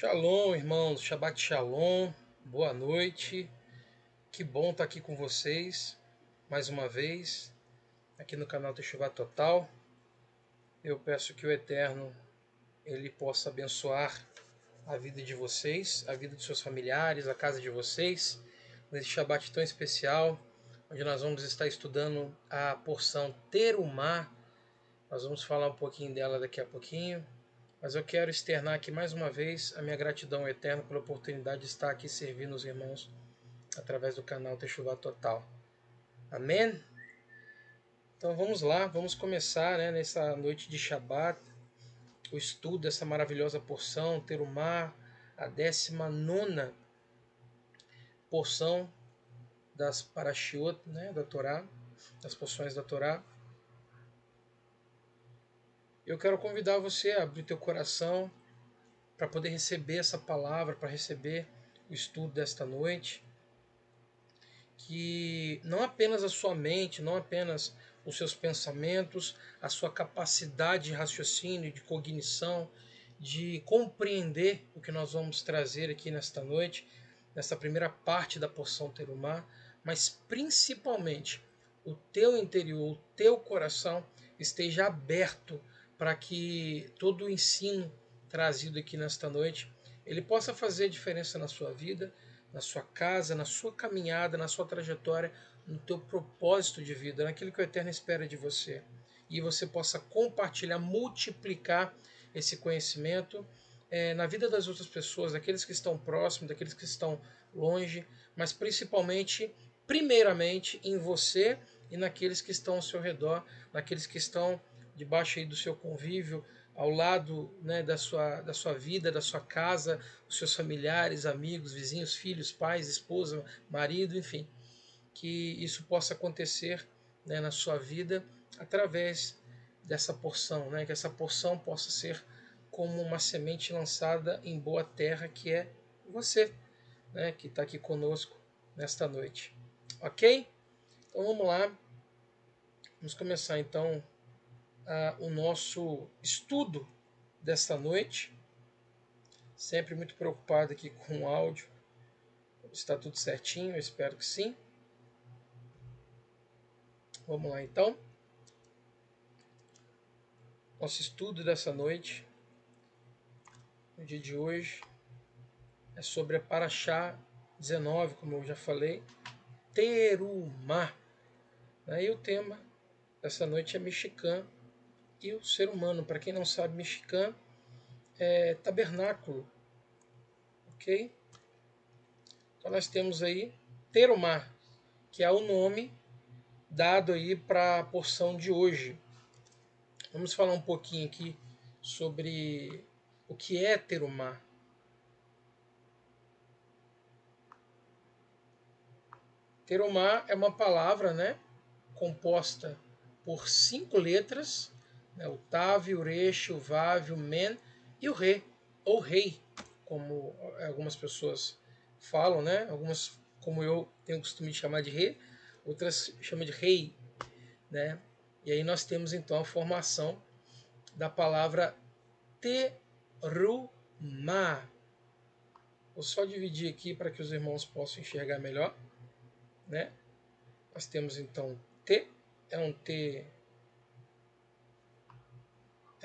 Shalom, irmãos, Shabbat Shalom, boa noite, que bom estar aqui com vocês, mais uma vez, aqui no canal Teshuvah Total. Eu peço que o Eterno, Ele possa abençoar a vida de vocês, a vida de seus familiares, a casa de vocês, nesse Shabbat tão especial, onde nós vamos estar estudando a porção Terumá. Nós vamos falar um pouquinho dela daqui a pouquinho. Mas eu quero externar aqui mais uma vez a minha gratidão eterna pela oportunidade de estar aqui servindo os irmãos através do canal Teshuvah Total. Amém? Então vamos lá, vamos começar nessa noite de Shabat, o estudo dessa maravilhosa porção, Terumá, a 19ª porção das Parashiot, da Torá, das porções da Torá. Eu quero convidar você a abrir teu coração para poder receber essa palavra, para receber o estudo desta noite. Que não apenas a sua mente, não apenas os seus pensamentos, a sua capacidade de raciocínio, de cognição, de compreender o que nós vamos trazer aqui nesta noite, nessa primeira parte da porção Terumá, mas principalmente o teu interior, o teu coração esteja aberto para que todo o ensino trazido aqui nesta noite, ele possa fazer diferença na sua vida, na sua casa, na sua caminhada, na sua trajetória, no teu propósito de vida, naquilo que o Eterno espera de você. E você possa compartilhar, multiplicar esse conhecimento na vida das outras pessoas, daqueles que estão próximos, daqueles que estão longe, mas principalmente, primeiramente, em você e naqueles que estão ao seu redor, naqueles que estão debaixo aí do seu convívio, ao lado da sua vida, da sua casa, os seus familiares, amigos, vizinhos, filhos, pais, esposa, marido, enfim. Que isso possa acontecer na sua vida através dessa porção, que essa porção possa ser como uma semente lançada em boa terra, que é você, que está aqui conosco nesta noite. Ok? Então vamos lá. Vamos começar então o nosso estudo desta noite. Sempre muito preocupado aqui com o áudio. Está tudo certinho? Eu espero que sim. Vamos lá então. Nosso estudo dessa noite, no dia de hoje, é sobre a Parashá 19, como eu já falei, Terumá. E o tema dessa noite é Mishkan e o ser humano. Para quem não sabe, Mishkan é tabernáculo, ok? Então nós temos aí Terumá, que é o nome dado aí para a porção de hoje. Vamos falar um pouquinho aqui sobre o que é Terumá. Terumá é uma palavra, composta por 5 letras, o Tav, o Resh, o Vav, o Men e o Re, ou Rei, como algumas pessoas falam, Algumas, como eu tenho o costume de chamar de Re, outras chamam de Rei, E aí nós temos então a formação da palavra Terumá. Vou só dividir aqui para que os irmãos possam enxergar melhor, Nós temos então T, é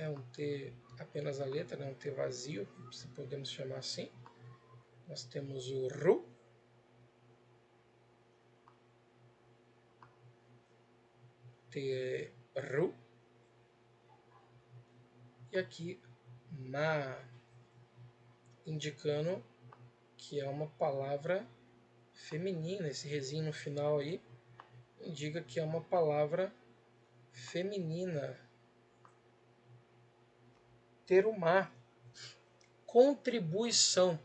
um T apenas a letra, um T vazio, se podemos chamar assim. Nós temos o Ru, T, Ru, e aqui Ma, indicando que é uma palavra feminina. Esse rezinho no final aí indica que é uma palavra feminina. Terumá, contribuição.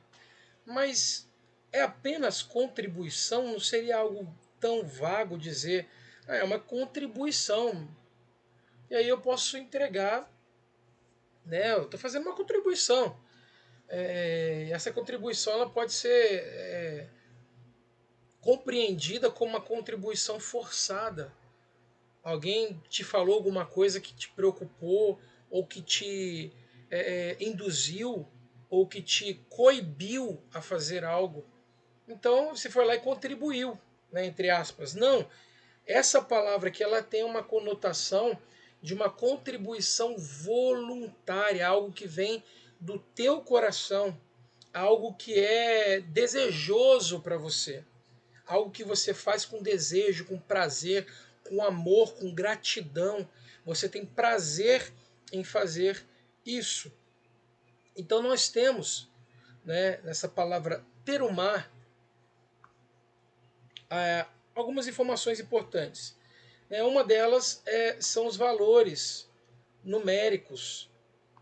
Mas é apenas contribuição? Não seria algo tão vago dizer, é uma contribuição. E aí eu posso entregar, eu estou fazendo uma contribuição. Essa contribuição ela pode ser compreendida como uma contribuição forçada. Alguém te falou alguma coisa que te preocupou ou que te induziu ou que te coibiu a fazer algo. Então você foi lá e contribuiu, né, entre aspas. Não, essa palavra aqui ela tem uma conotação de uma contribuição voluntária, algo que vem do teu coração, algo que é desejoso para você, algo que você faz com desejo, com prazer, com amor, com gratidão. Você tem prazer em fazer isso. Então nós temos, né, nessa palavra terumar, algumas informações importantes. Uma delas são os valores numéricos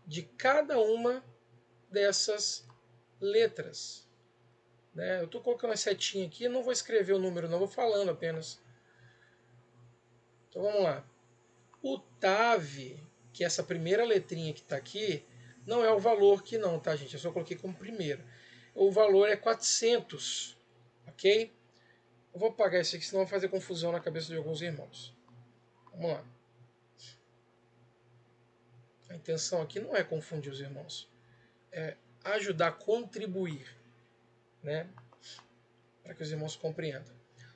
de cada uma dessas letras. Eu estou colocando a setinha aqui, não vou escrever o número, não, vou falando apenas. Então vamos lá. O TAV, que é essa primeira letrinha que está aqui, não é o valor que não, tá, gente? Eu só coloquei como primeiro. O valor é 400, ok? Eu vou apagar isso aqui, senão vai fazer confusão na cabeça de alguns irmãos. Vamos lá. A intenção aqui não é confundir os irmãos. É ajudar a contribuir, né? Para que os irmãos compreendam.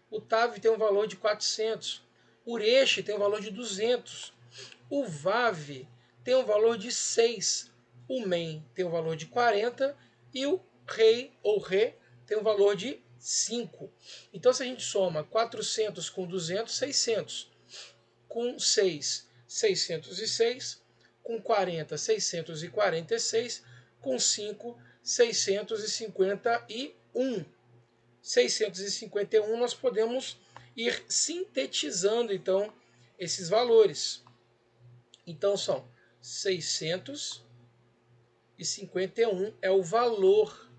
O TAV tem um valor de 400. O Ureche tem um valor de 200. O VAV tem um valor de 6. O MEN tem um valor de 40. E o REI ou RE tem um valor de 5. Então, se a gente soma 400 com 200, 600. Com 6, 606. Com 40, 646. Com 5, 651. 651 nós podemos ir sintetizando então esses valores. Então são 651 é o valor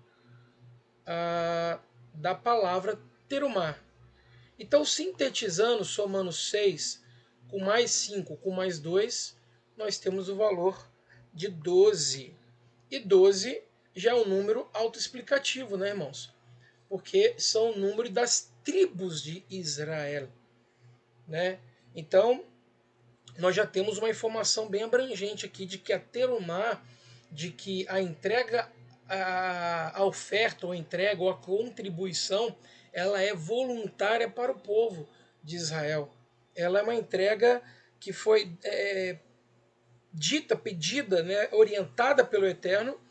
da palavra terumar. Então, sintetizando, somando 6 com mais 5 com mais 2, nós temos o valor de 12. E 12 já é um número autoexplicativo, né, irmãos? Porque são o número das tribos de Israel, né? Então, nós já temos uma informação bem abrangente aqui de que a terumá, de que a entrega, a oferta, ou a entrega, ou a contribuição, ela é voluntária para o povo de Israel. Ela é uma entrega que foi dita, pedida, né, orientada pelo Eterno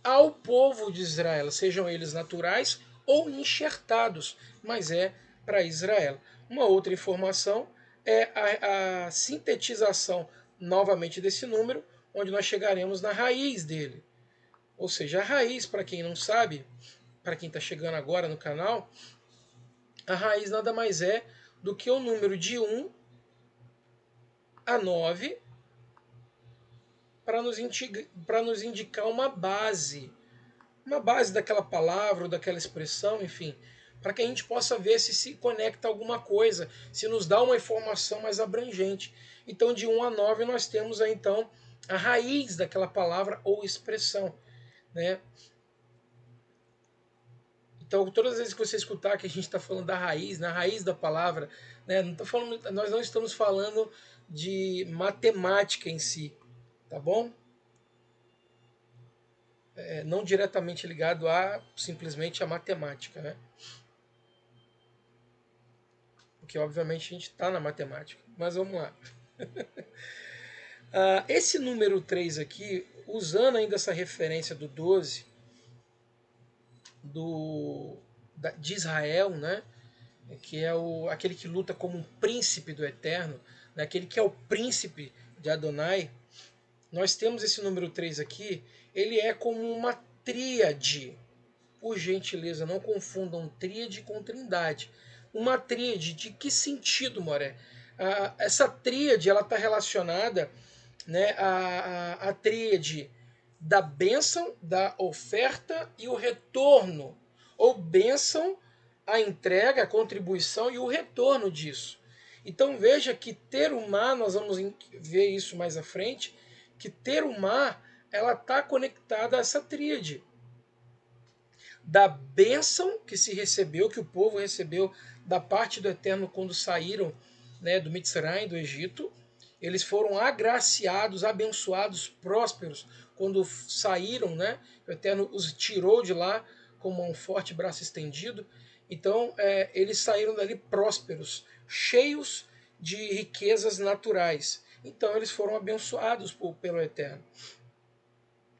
ao povo de Israel, sejam eles naturais ou enxertados, mas é para Israel. Uma outra informação é a sintetização novamente desse número, onde nós chegaremos na raiz dele. Ou seja, a raiz, para quem não sabe, para quem está chegando agora no canal, a raiz nada mais é do que o número de 1 a 9 para nos indicar uma base daquela palavra ou daquela expressão, enfim, para que a gente possa ver se conecta alguma coisa, se nos dá uma informação mais abrangente. Então, de 1 a 9, nós temos aí, então, a raiz daquela palavra ou expressão, né? Então, todas as vezes que você escutar que a gente está falando da raiz, na raiz da palavra, né, não tô falando, nós não estamos falando de matemática em si, tá bom? Não diretamente ligado a simplesmente a matemática, né? Porque obviamente a gente está na matemática. Mas vamos lá. Esse número 3 aqui, usando ainda essa referência do 12, de Israel, né? Que é aquele que luta como um príncipe do Eterno, né? Aquele que é o príncipe de Adonai. Nós temos esse número 3 aqui, ele é como uma tríade. Por gentileza, não confundam tríade com trindade. Uma tríade, de que sentido, Moré? Essa tríade está relacionada, né, à tríade da bênção, da oferta e o retorno. Ou bênção, a entrega, a contribuição e o retorno disso. Então veja que terumá, nós vamos ver isso mais à frente, que terumá, ela está conectada a essa tríade da bênção que se recebeu, que o povo recebeu da parte do Eterno quando saíram, né, do Mitzrayim, do Egito, Eles foram agraciados, abençoados, prósperos, quando saíram, né? O Eterno os tirou de lá com um forte braço estendido. Então, eles saíram dali prósperos, cheios de riquezas naturais. Então, eles foram abençoados pelo Eterno.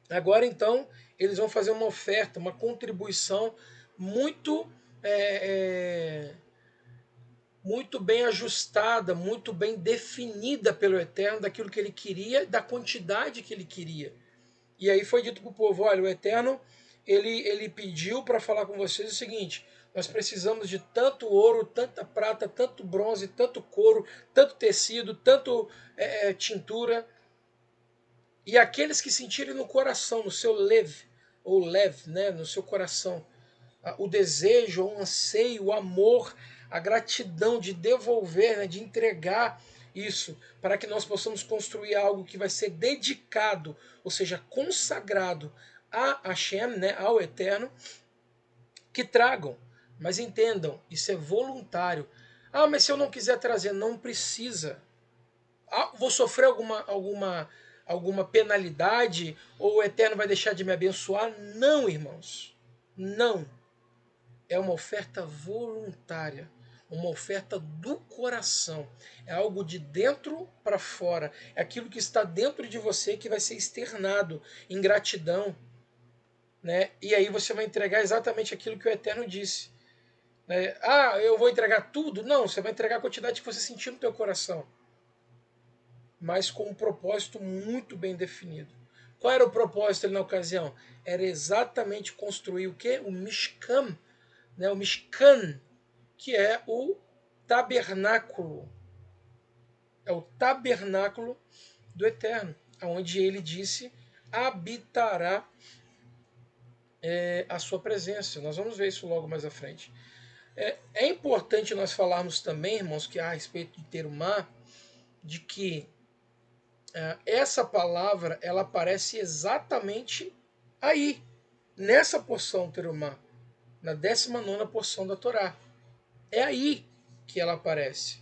Agora, então, eles vão fazer uma oferta, uma contribuição muito muito bem ajustada, muito bem definida pelo Eterno, daquilo que ele queria, da quantidade que ele queria. E aí foi dito para o povo, olha, o Eterno, ele pediu para falar com vocês o seguinte, nós precisamos de tanto ouro, tanta prata, tanto bronze, tanto couro, tanto tecido, tanto tintura. E aqueles que sentirem no coração, no seu lev, né, no seu coração, o desejo, o anseio, o amor, a gratidão de devolver, né, de entregar isso, para que nós possamos construir algo que vai ser dedicado, ou seja, consagrado a Hashem, né, ao Eterno, que tragam. Mas entendam, isso é voluntário. Ah, mas se eu não quiser trazer, não precisa. Ah, vou sofrer alguma penalidade ou o Eterno vai deixar de me abençoar? Não, irmãos. Não. É uma oferta voluntária, uma oferta do coração. É algo de dentro para fora. É aquilo que está dentro de você que vai ser externado em gratidão. Né? E aí você vai entregar exatamente aquilo que o Eterno disse. Né? Ah, eu vou entregar tudo? Não, você vai entregar a quantidade que você sentir no teu coração. Mas com um propósito muito bem definido. Qual era o propósito ali na ocasião? Era exatamente construir o quê? O Mishkan, né? O Mishkan, que é o tabernáculo. É o tabernáculo do Eterno, onde ele disse habitará a sua presença. Nós vamos ver isso logo mais à frente. É importante nós falarmos também, irmãos, que a respeito de Terumá, de que essa palavra ela aparece exatamente aí, nessa porção Terumá, na 19ª porção da Torá. É aí que ela aparece.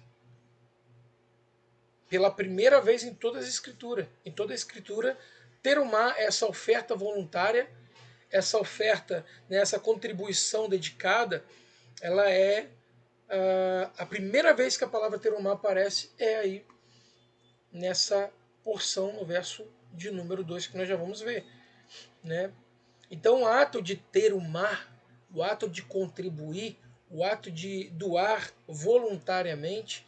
Pela primeira vez em toda a Escritura. Em toda a Escritura, Terumá é essa oferta voluntária, essa oferta, né, essa contribuição dedicada, ela é a primeira vez que a palavra Terumá aparece é aí, nessa porção, no verso de número 2, que nós já vamos ver. Né? Então, o ato de terumá, o ato de contribuir, o ato de doar voluntariamente,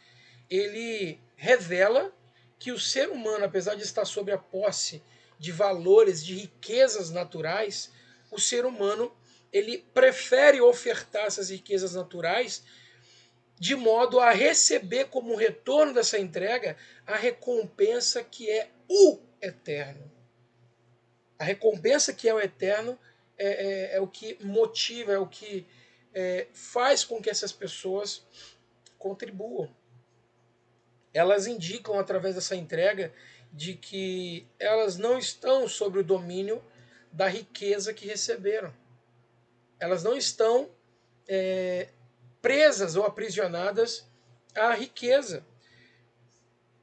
ele revela que o ser humano, apesar de estar sob a posse de valores, de riquezas naturais, o ser humano ele prefere ofertar essas riquezas naturais de modo a receber como retorno dessa entrega a recompensa que é o eterno. A recompensa que é o eterno é o que motiva, é o que faz com que essas pessoas contribuam. Elas indicam através dessa entrega de que elas não estão sob o domínio da riqueza que receberam. Elas não estão presas ou aprisionadas à riqueza.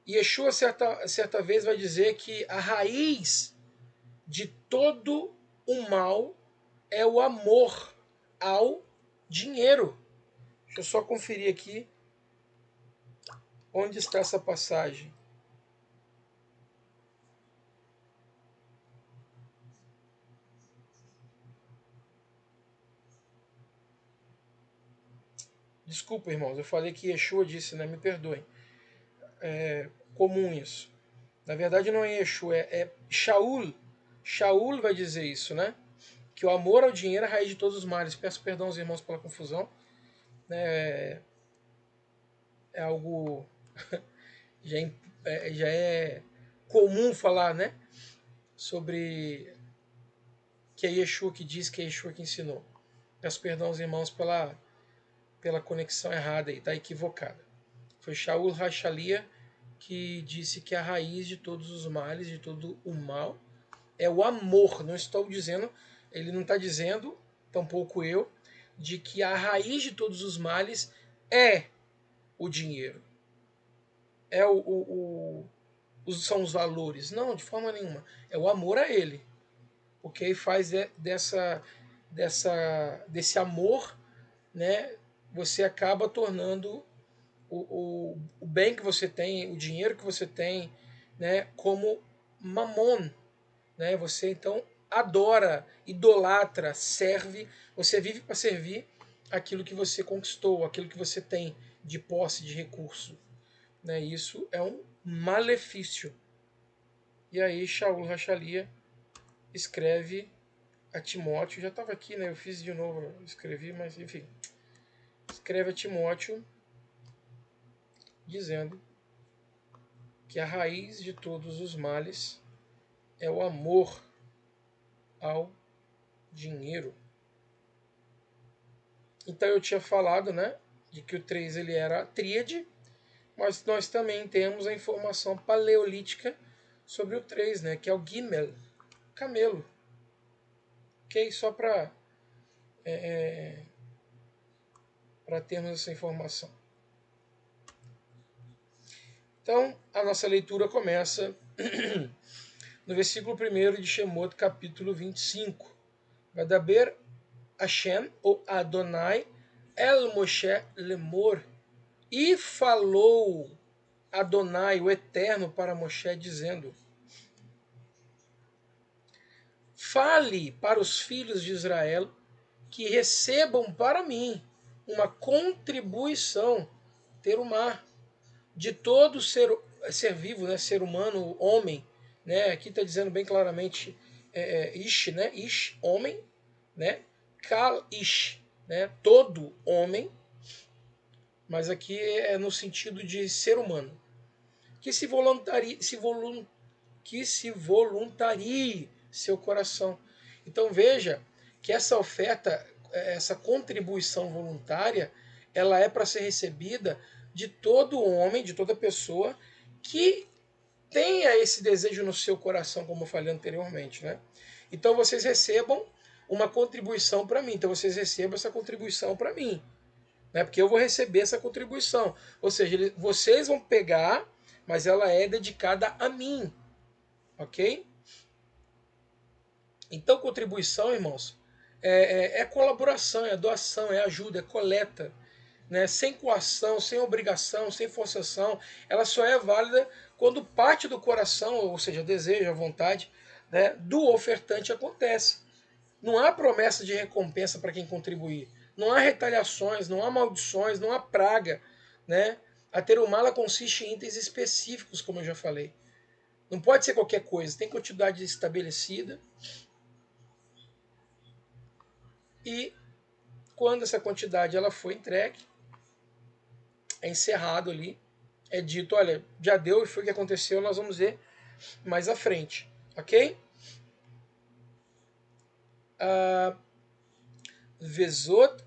E Yeshua certa vez vai dizer que a raiz de todo o mal é o amor ao dinheiro. Deixa eu só conferir aqui onde está essa passagem. Desculpa, irmãos, eu falei que Yeshua disse, né? Me perdoem. É comum isso. Na verdade não é Yeshua, é Shaul. Shaul vai dizer isso, né? Que o amor ao dinheiro é a raiz de todos os males. Peço perdão aos irmãos pela confusão. É algo já é comum falar, né? Sobre que é Yeshua que diz, que é Yeshua que ensinou. Peço perdão aos irmãos pela conexão errada aí, está equivocada. Foi Shaul Hachalia que disse que a raiz de todos os males, de todo o mal, é o amor. Não estou dizendo, ele não está dizendo, tampouco eu, de que a raiz de todos os males é o dinheiro. É são os valores. Não, de forma nenhuma. É o amor a ele. Porque aí faz desse amor, né, você acaba tornando o bem que você tem, o dinheiro que você tem, né, como mamon, né? Você então adora, idolatra, serve, você vive para servir aquilo que você conquistou, aquilo que você tem de posse, de recurso, né? Isso é um malefício. E aí Shaul Rachalia escreve a Timóteo, já estava aqui, né? Eu fiz de novo, escrevi, mas enfim, escreve a Timóteo dizendo que a raiz de todos os males é o amor ao dinheiro. Então eu tinha falado, né, de que o 3 ele era a tríade, mas nós também temos a informação paleolítica sobre o 3, né, que é o Gimel, camelo. Ok? Só para termos essa informação. Então, a nossa leitura começa no versículo 1 de Shemot, capítulo 25. Vadaber Hashem, ou Adonai, El Moshe Lemor. E falou Adonai, o Eterno, para Moshe, dizendo: fale para os filhos de Israel que recebam para mim uma contribuição, terumá, de todo ser vivo, né, ser humano, homem, né, aqui está dizendo bem claramente ish, né, ish, homem, né, kal ish, né, todo homem, mas aqui é no sentido de ser humano, que se voluntarie seu coração. Então veja que essa oferta, essa contribuição voluntária, ela é para ser recebida de todo homem, de toda pessoa que tenha esse desejo no seu coração, como eu falei anteriormente, né? Então vocês recebam uma contribuição para mim. Então vocês recebam essa contribuição para mim, né? Porque eu vou receber essa contribuição. Ou seja, vocês vão pegar, mas ela é dedicada a mim, ok? Então, contribuição, irmãos, é colaboração, é doação, é ajuda, é coleta. Né? Sem coação, sem obrigação, sem forçação. Ela só é válida quando parte do coração, ou seja, desejo, a vontade, né, do ofertante acontece. Não há promessa de recompensa para quem contribuir. Não há retaliações, não há maldições, não há praga. Né? A terumá consiste em itens específicos, como eu já falei. Não pode ser qualquer coisa, tem quantidade estabelecida. E quando essa quantidade ela foi entregue, é encerrado ali, é dito, olha, já deu e foi o que aconteceu, nós vamos ver mais à frente, ok? Vezot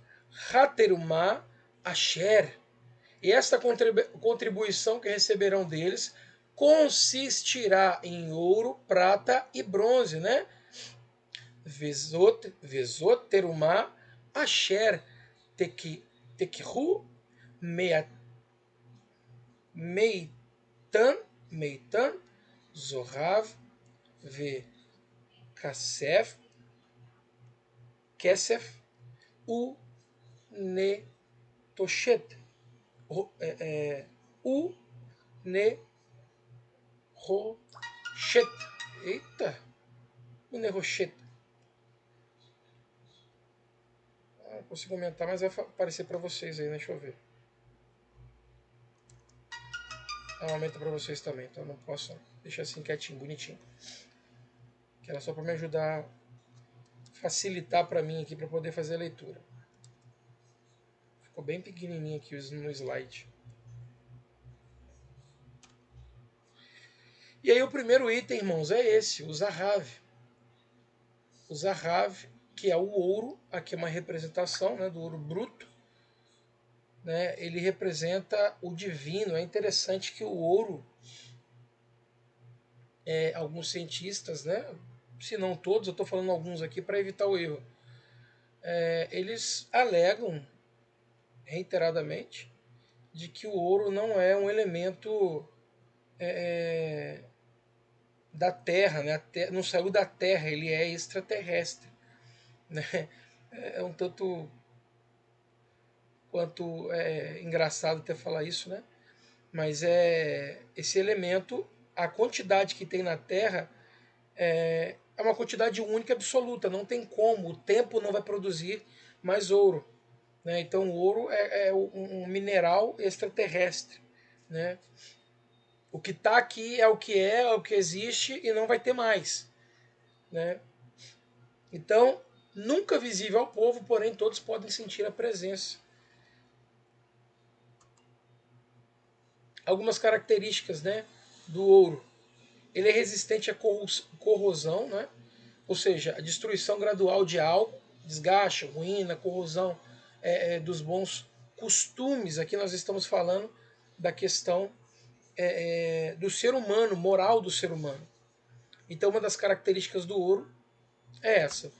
Haterumá Asher. E esta contribuição que receberão deles consistirá em ouro, prata e bronze, né? Vezot Terumá Asher Tekhu Meitan, Zorav, Ve Kasef, Kesef, U Netoshet, U Neroshet. Eita, U Neroshet. Não consigo aumentar, mas vai aparecer para vocês aí, né? Deixa eu ver. Aumenta para vocês também, então não posso deixar assim quietinho, bonitinho. Que era só para me ajudar, facilitar para mim aqui para poder fazer a leitura. Ficou bem pequenininho aqui no slide. E aí o primeiro item, irmãos, é esse, o Zahav. O Zahav, que é o ouro, aqui é uma representação, né, do ouro bruto. Né, ele representa o divino. É interessante que o ouro, alguns cientistas, né, se não todos, eu estou falando alguns aqui para evitar o erro, eles alegam reiteradamente de que o ouro não é um elemento da Terra, né? Não saiu da Terra, ele é extraterrestre, né? É um tanto quanto engraçado até falar isso, né? Mas esse elemento, a quantidade que tem na Terra é uma quantidade única absoluta, não tem como, o tempo não vai produzir mais ouro, né? Então o ouro é um mineral extraterrestre, né? O que está aqui é o que existe e não vai ter mais, né? Então, nunca visível ao povo, porém todos podem sentir a presença. Algumas características, né, do ouro. Ele é resistente à corrosão, né? Ou seja, a destruição gradual de algo, desgaste, ruína, corrosão dos bons costumes. Aqui nós estamos falando da questão do ser humano, moral do ser humano. Então, uma das características do ouro é essa.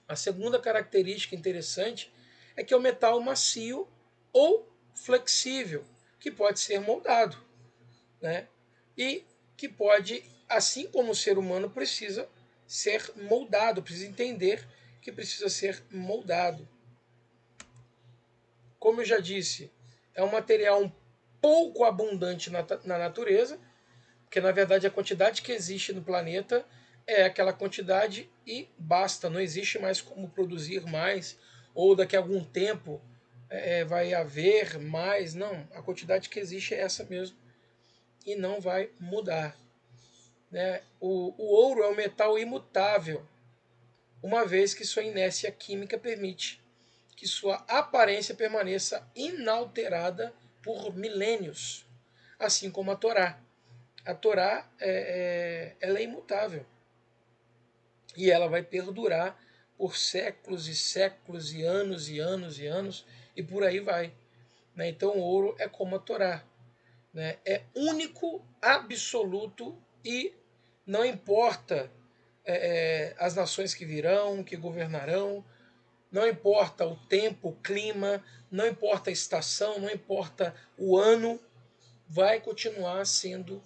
A segunda característica interessante é que é um metal macio ou flexível, que pode ser moldado, né? E que pode, assim como o ser humano precisa ser moldado, precisa entender que precisa ser moldado. Como eu já disse, é um material um pouco abundante na natureza, porque na verdade a quantidade que existe no planeta é aquela quantidade e basta, não existe mais como produzir mais, ou daqui a algum tempo vai haver mais, não, a quantidade que existe é essa mesmo e não vai mudar. Né? O ouro é um metal imutável, uma vez que sua inércia química permite que sua aparência permaneça inalterada por milênios, assim como a Torá. A Torá ela é imutável e ela vai perdurar por séculos e séculos e anos e anos e anos e por aí vai. Né? Então o ouro é como a Torá. Né? É único, absoluto e não importa as nações que virão, que governarão, não importa o tempo, o clima, não importa a estação, não importa o ano, vai continuar sendo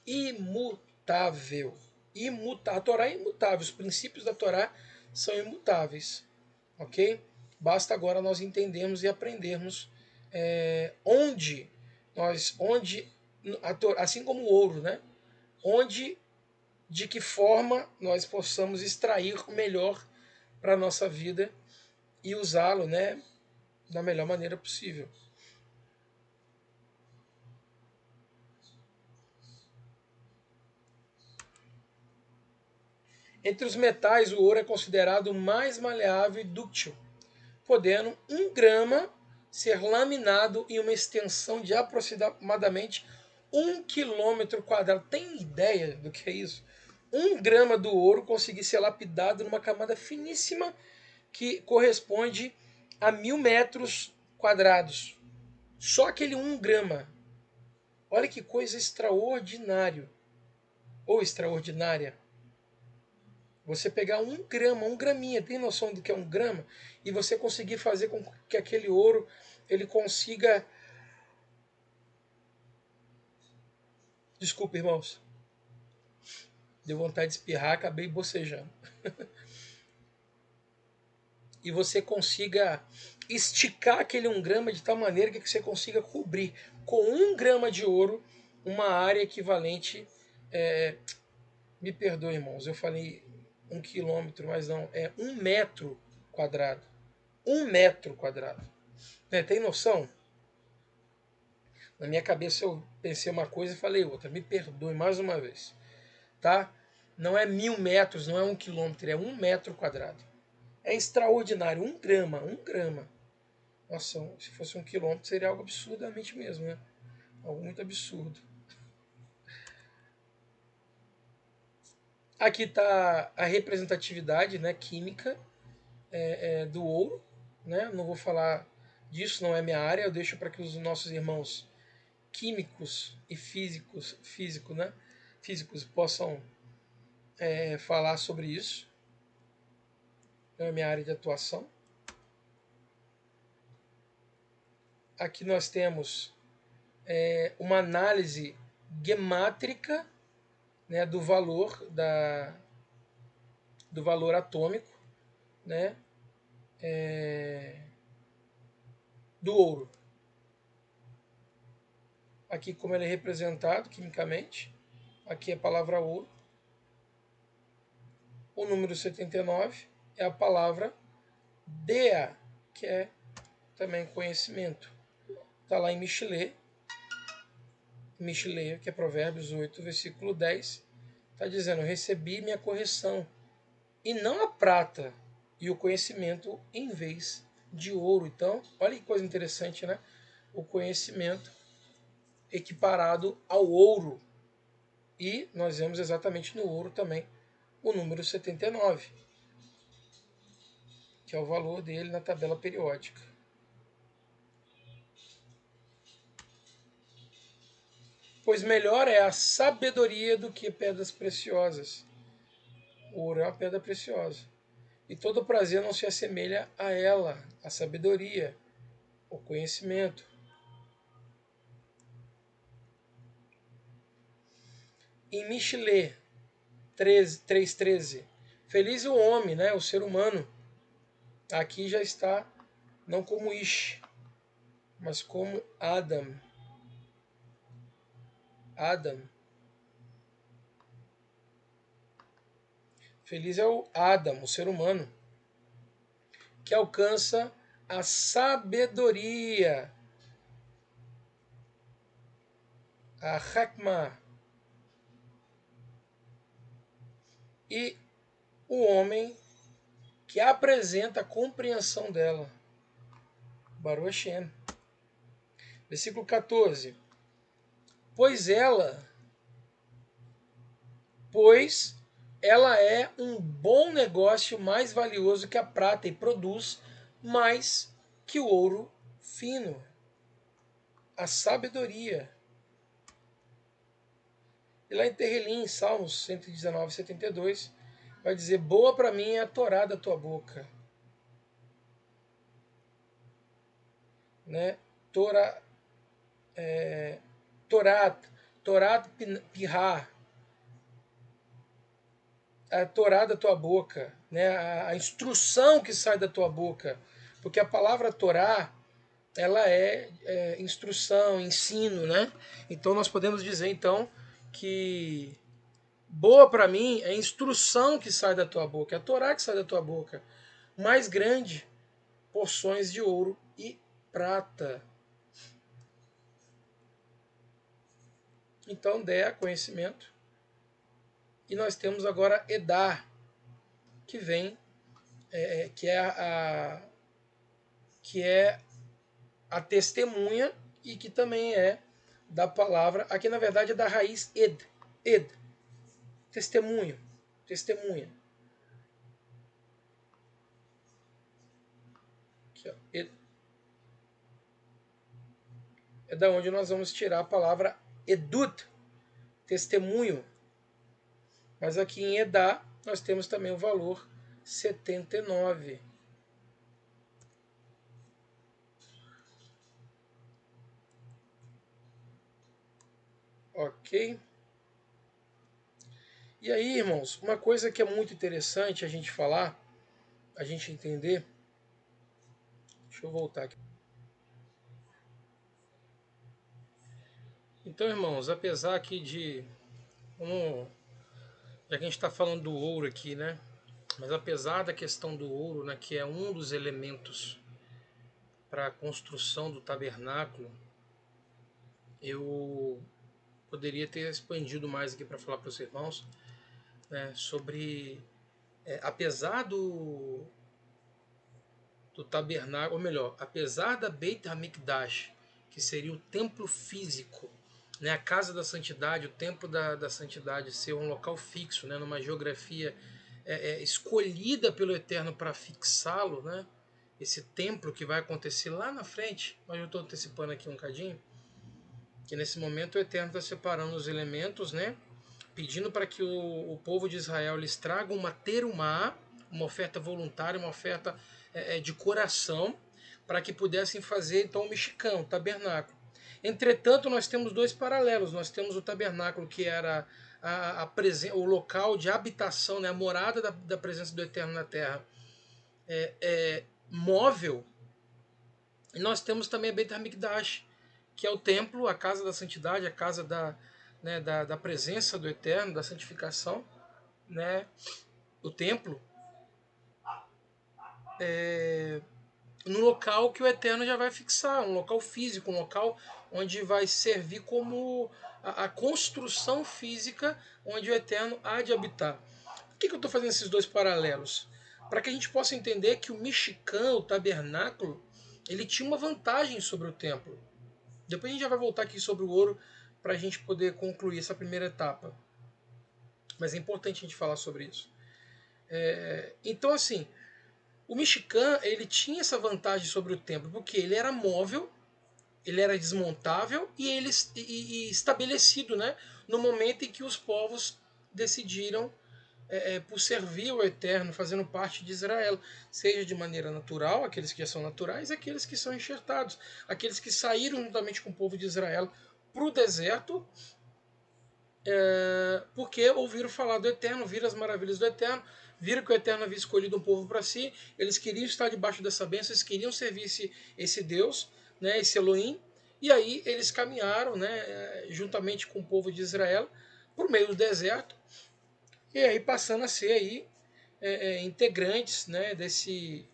imutável. A Torá é imutável, os princípios da Torá são imutáveis, ok? Basta agora nós entendermos e aprendermos onde assim como o ouro, né? Onde, de que forma nós possamos extrair o melhor para a nossa vida e usá-lo, né, da melhor maneira possível. Entre os metais, o ouro é considerado o mais maleável e dúctil, podendo 1 grama ser laminado em uma extensão de aproximadamente 1 km². Tem ideia do que é isso? 1 grama do ouro conseguir ser lapidado numa camada finíssima que corresponde a 1000 metros quadrados. Só aquele 1 grama. Olha que coisa extraordinário ou extraordinária. Você pegar 1 grama, 1 graminha, tem noção do que é 1 grama? E você conseguir fazer com que aquele ouro ele consiga. Desculpa, irmãos. Deu vontade de espirrar, acabei bocejando. E você consiga esticar aquele 1 grama de tal maneira que você consiga cobrir com 1 grama de ouro uma área equivalente. Me perdoe, irmãos, eu falei 1 km, mas não, é 1 metro quadrado. 1 metro quadrado. Né, tem noção? Na minha cabeça eu pensei uma coisa e falei outra. Me perdoe mais uma vez. Tá? Não é 1000 metros, não é 1 km, é 1 metro quadrado. É extraordinário. 1 grama, 1 grama. Nossa, se fosse 1 km seria algo absurdamente mesmo, né? Algo muito absurdo. Aqui está a representatividade, né, química do ouro. Né? Não vou falar disso, não é minha área. Eu deixo para que os nossos irmãos químicos e né? Físicos possam falar sobre isso. Não é minha área de atuação. Aqui nós temos uma análise gemátrica, né, do valor atômico, né, do ouro. Aqui como ele é representado quimicamente, aqui é a palavra ouro. O número 79 é a palavra Dea, que é também conhecimento. Está lá em Michelet, que é Provérbios 8, versículo 10. Está dizendo, recebi minha correção, e não a prata e o conhecimento em vez de ouro. Então, olha que coisa interessante, né? O conhecimento equiparado ao ouro. E nós vemos exatamente no ouro também o número 79, que é o valor dele na tabela periódica. Pois melhor é a sabedoria do que pedras preciosas. O ouro é uma pedra preciosa. E todo prazer não se assemelha a ela, a sabedoria, o conhecimento. Em Michelet 3,13, feliz o homem, né, o ser humano. Aqui já está não como Ish, mas como Adam. Adam. Feliz é o Adam, o ser humano, que alcança a sabedoria, a Hakmah, e o homem que apresenta a compreensão dela. Baruch Hashem. Versículo 14. Pois ela é um bom negócio mais valioso que a prata e produz mais que o ouro fino. A sabedoria. E lá em Terrilim, em Salmos 119, 72, vai dizer, boa para mim é a Torá da tua boca. Né? Torá, Torat Pirá, a Torá da tua boca, né? A instrução que sai da tua boca. Porque a palavra Torá, ela é instrução, ensino, né? Então nós podemos dizer então que boa para mim é a instrução que sai da tua boca, é a Torá que sai da tua boca. Mais grande, porções de ouro e prata. Então, Dé, conhecimento. E nós temos agora Edá, que vem, que é a testemunha e que também é da palavra, aqui na verdade é da raiz ed, testemunho, testemunha. Aqui, ó, ed. É da onde nós vamos tirar a palavra edut, testemunho. Mas aqui em Edá nós temos também o valor 79. Ok? E aí, irmãos, uma coisa que é muito interessante a gente falar, a gente entender. Deixa eu voltar aqui. Então, irmãos, apesar aqui de. Já que a gente está falando do ouro aqui, né? Mas apesar da questão do ouro, né, que é um dos elementos para a construção do tabernáculo, eu poderia ter expandido mais aqui para falar para os irmãos, né, sobre, apesar do tabernáculo, ou melhor, apesar da Beit HaMikdash, que seria o templo físico, né, a casa da santidade, o templo da santidade ser um local fixo, né, numa geografia escolhida pelo Eterno para fixá-lo, né, esse templo que vai acontecer lá na frente, mas eu estou antecipando aqui um cadinho, que nesse momento o Eterno está separando os elementos, né, pedindo para que o povo de Israel lhes traga uma terumá, uma oferta voluntária, uma oferta de coração, para que pudessem fazer então o mexicão, o tabernáculo. Entretanto, nós temos dois paralelos. Nós temos o tabernáculo, que era o local de habitação, né, a morada da presença do Eterno na Terra, móvel. E nós temos também a Beit HaMikdash, que é o templo, a casa da santidade, a casa da presença do Eterno, da santificação, né, o templo, no local que o Eterno já vai fixar, um local físico, um local onde vai servir como a construção física onde o Eterno há de habitar. Por que eu estou fazendo esses dois paralelos? Para que a gente possa entender que o Mishkan, o tabernáculo, ele tinha uma vantagem sobre o templo. Depois a gente já vai voltar aqui sobre o ouro para a gente poder concluir essa primeira etapa. Mas é importante a gente falar sobre isso. Então, assim, o Mishkan, ele tinha essa vantagem sobre o templo, porque ele era móvel, ele era desmontável e estabelecido, né, no momento em que os povos decidiram por servir o Eterno, fazendo parte de Israel, seja de maneira natural, aqueles que já são naturais, aqueles que são enxertados, aqueles que saíram juntamente com o povo de Israel para o deserto, porque ouviram falar do Eterno, viram as maravilhas do Eterno, viram que o Eterno havia escolhido um povo para si, eles queriam estar debaixo dessa bênção, eles queriam servir esse Deus, né, esse Elohim, e aí eles caminharam, né, juntamente com o povo de Israel por meio do deserto, e aí passando a ser aí integrantes, né, desse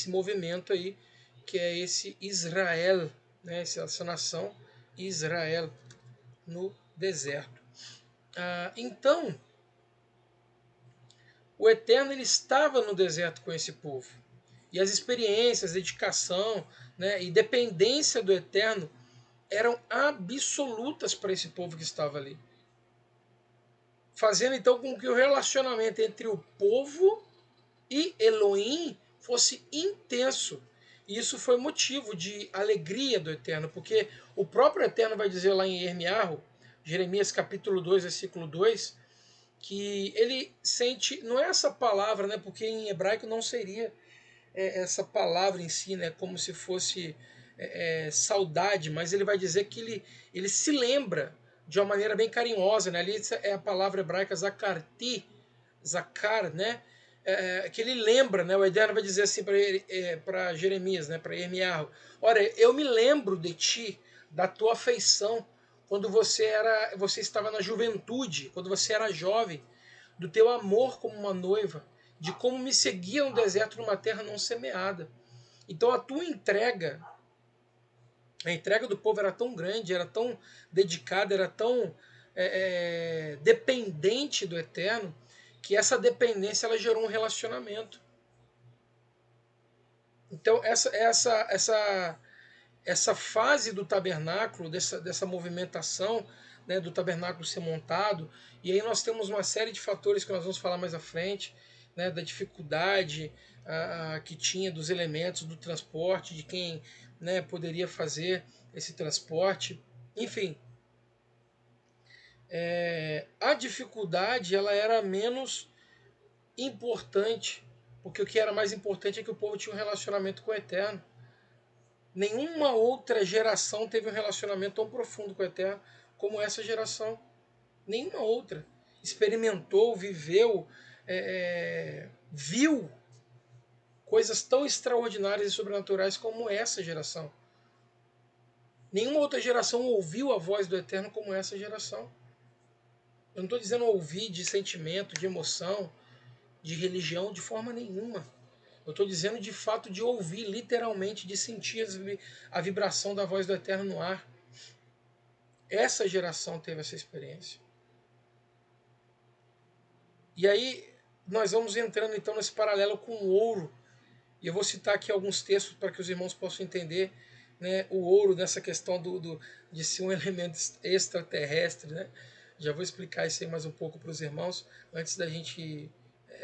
movimento aí, que é esse Israel, né, essa nação Israel no deserto. Então, o Eterno ele estava no deserto com esse povo. E as experiências, dedicação, né, e dependência do Eterno eram absolutas para esse povo que estava ali. Fazendo então com que o relacionamento entre o povo e Elohim fosse intenso. E isso foi motivo de alegria do Eterno, porque o próprio Eterno vai dizer lá em Jeremias capítulo 2, versículo 2, que ele sente, não é essa palavra, né, porque em hebraico não seria essa palavra em si, né, como se fosse saudade, mas ele vai dizer que ele se lembra de uma maneira bem carinhosa, né, ali é a palavra hebraica zakarti, zakar, né, que ele lembra, né, o Eterno vai dizer assim para Jeremias, né, para Irmiarro, olha, eu me lembro de ti, da tua afeição, quando você estava na juventude, quando você era jovem, do teu amor como uma noiva, de como me seguia no deserto numa terra não semeada. Então a tua entrega, a entrega do povo era tão grande, era tão dedicada, era tão dependente do Eterno, que essa dependência ela gerou um relacionamento. Então essa fase do tabernáculo, dessa movimentação, né, do tabernáculo ser montado, e aí nós temos uma série de fatores que nós vamos falar mais à frente, né, da dificuldade que tinha dos elementos do transporte, de quem, né, poderia fazer esse transporte, enfim. A dificuldade ela era menos importante, porque o que era mais importante é que o povo tinha um relacionamento com o Eterno. Nenhuma outra geração teve um relacionamento tão profundo com o Eterno como essa geração. Nenhuma outra. Experimentou, viveu, viu coisas tão extraordinárias e sobrenaturais como essa geração. Nenhuma outra geração ouviu a voz do Eterno como essa geração. Eu não estou dizendo ouvir de sentimento, de emoção, de religião, de forma nenhuma. Eu estou dizendo de fato de ouvir, literalmente, de sentir a vibração da voz do Eterno no ar. Essa geração teve essa experiência. E aí nós vamos entrando então nesse paralelo com o ouro. E eu vou citar aqui alguns textos para que os irmãos possam entender, né, o ouro nessa questão de ser um elemento extraterrestre. Né? Já vou explicar isso aí mais um pouco para os irmãos, antes da gente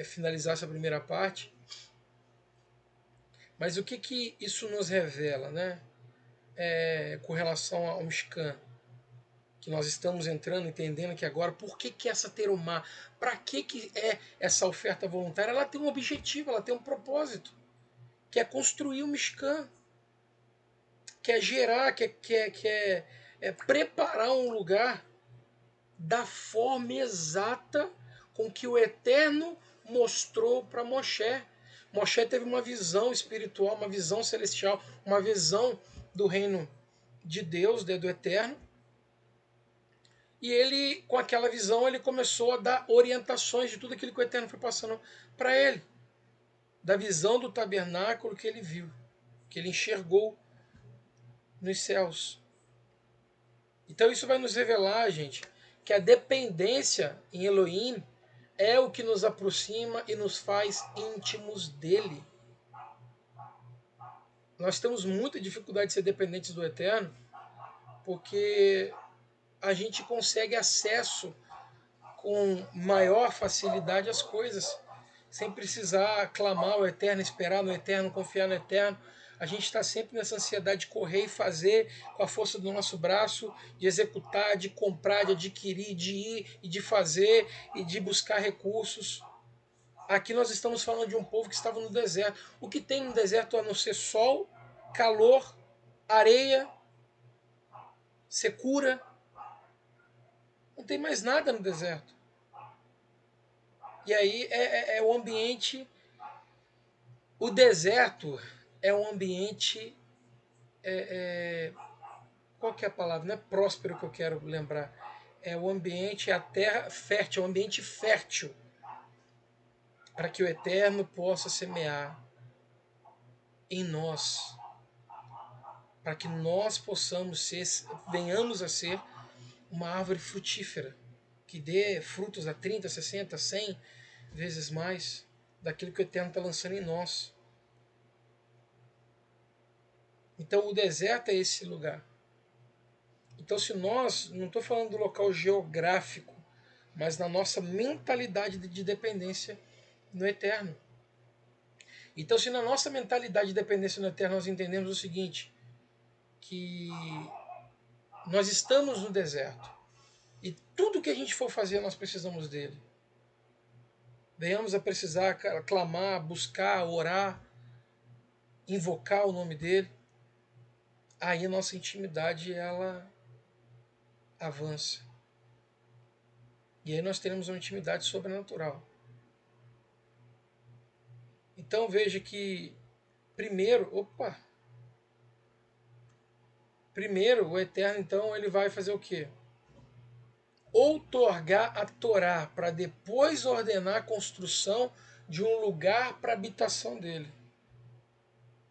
finalizar essa primeira parte. Mas o que isso nos revela, né? Com relação ao Mishkan, que nós estamos entrando, entendendo que agora, por que essa terumá? Para que é essa oferta voluntária? Ela tem um objetivo, ela tem um propósito, que é construir o Mishkan, quer gerar, quer preparar um lugar da forma exata com que o Eterno mostrou para Moshe. Moshe teve uma visão espiritual, uma visão celestial, uma visão do reino de Deus, do Eterno. E ele, com aquela visão, ele começou a dar orientações de tudo aquilo que o Eterno foi passando para ele. Da visão do tabernáculo que ele viu, que ele enxergou nos céus. Então isso vai nos revelar, gente, que a dependência em Elohim é o que nos aproxima e nos faz íntimos dele. Nós temos muita dificuldade de ser dependentes do Eterno, porque a gente consegue acesso com maior facilidade às coisas, sem precisar clamar o Eterno, esperar no Eterno, confiar no Eterno. A gente está sempre nessa ansiedade de correr e fazer com a força do nosso braço, de executar, de comprar, de adquirir, de ir e de fazer e de buscar recursos. Aqui nós estamos falando de um povo que estava no deserto. O que tem no deserto a não ser sol, calor, areia, secura? Não tem mais nada no deserto. E aí é o ambiente. O deserto é um ambiente. Qual que é a palavra? Não é próspero que eu quero lembrar. É o ambiente, a terra fértil, é um ambiente fértil para que o Eterno possa semear em nós, para que nós possamos ser, venhamos a ser uma árvore frutífera, que dê frutos a 30, 60, 100 vezes mais daquilo que o Eterno está lançando em nós. Então o deserto é esse lugar. Então se nós, não estou falando do local geográfico, mas na nossa mentalidade de dependência no Eterno. Então se na nossa mentalidade de dependência no Eterno nós entendemos o seguinte, que nós estamos no deserto e tudo que a gente for fazer nós precisamos dele. Venhamos a precisar clamar, buscar, orar, invocar o nome dele. Aí a nossa intimidade ela avança. E aí nós teremos uma intimidade sobrenatural. Então veja que primeiro o Eterno então ele vai fazer o quê? Outorgar a Torá para depois ordenar a construção de um lugar para a habitação dele.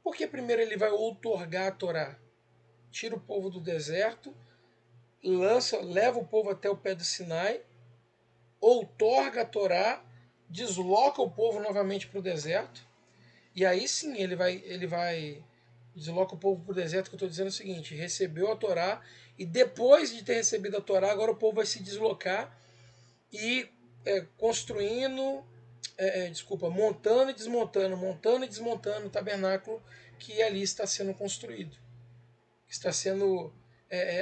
Por que primeiro ele vai outorgar a Torá? Tira o povo do deserto, leva o povo até o pé do Sinai, outorga a Torá, desloca o povo novamente para o deserto, e aí sim ele vai desloca o povo para o deserto, que eu estou dizendo o seguinte, recebeu a Torá, e depois de ter recebido a Torá, agora o povo vai se deslocar e montando e desmontando o tabernáculo que ali está sendo construído, está sendo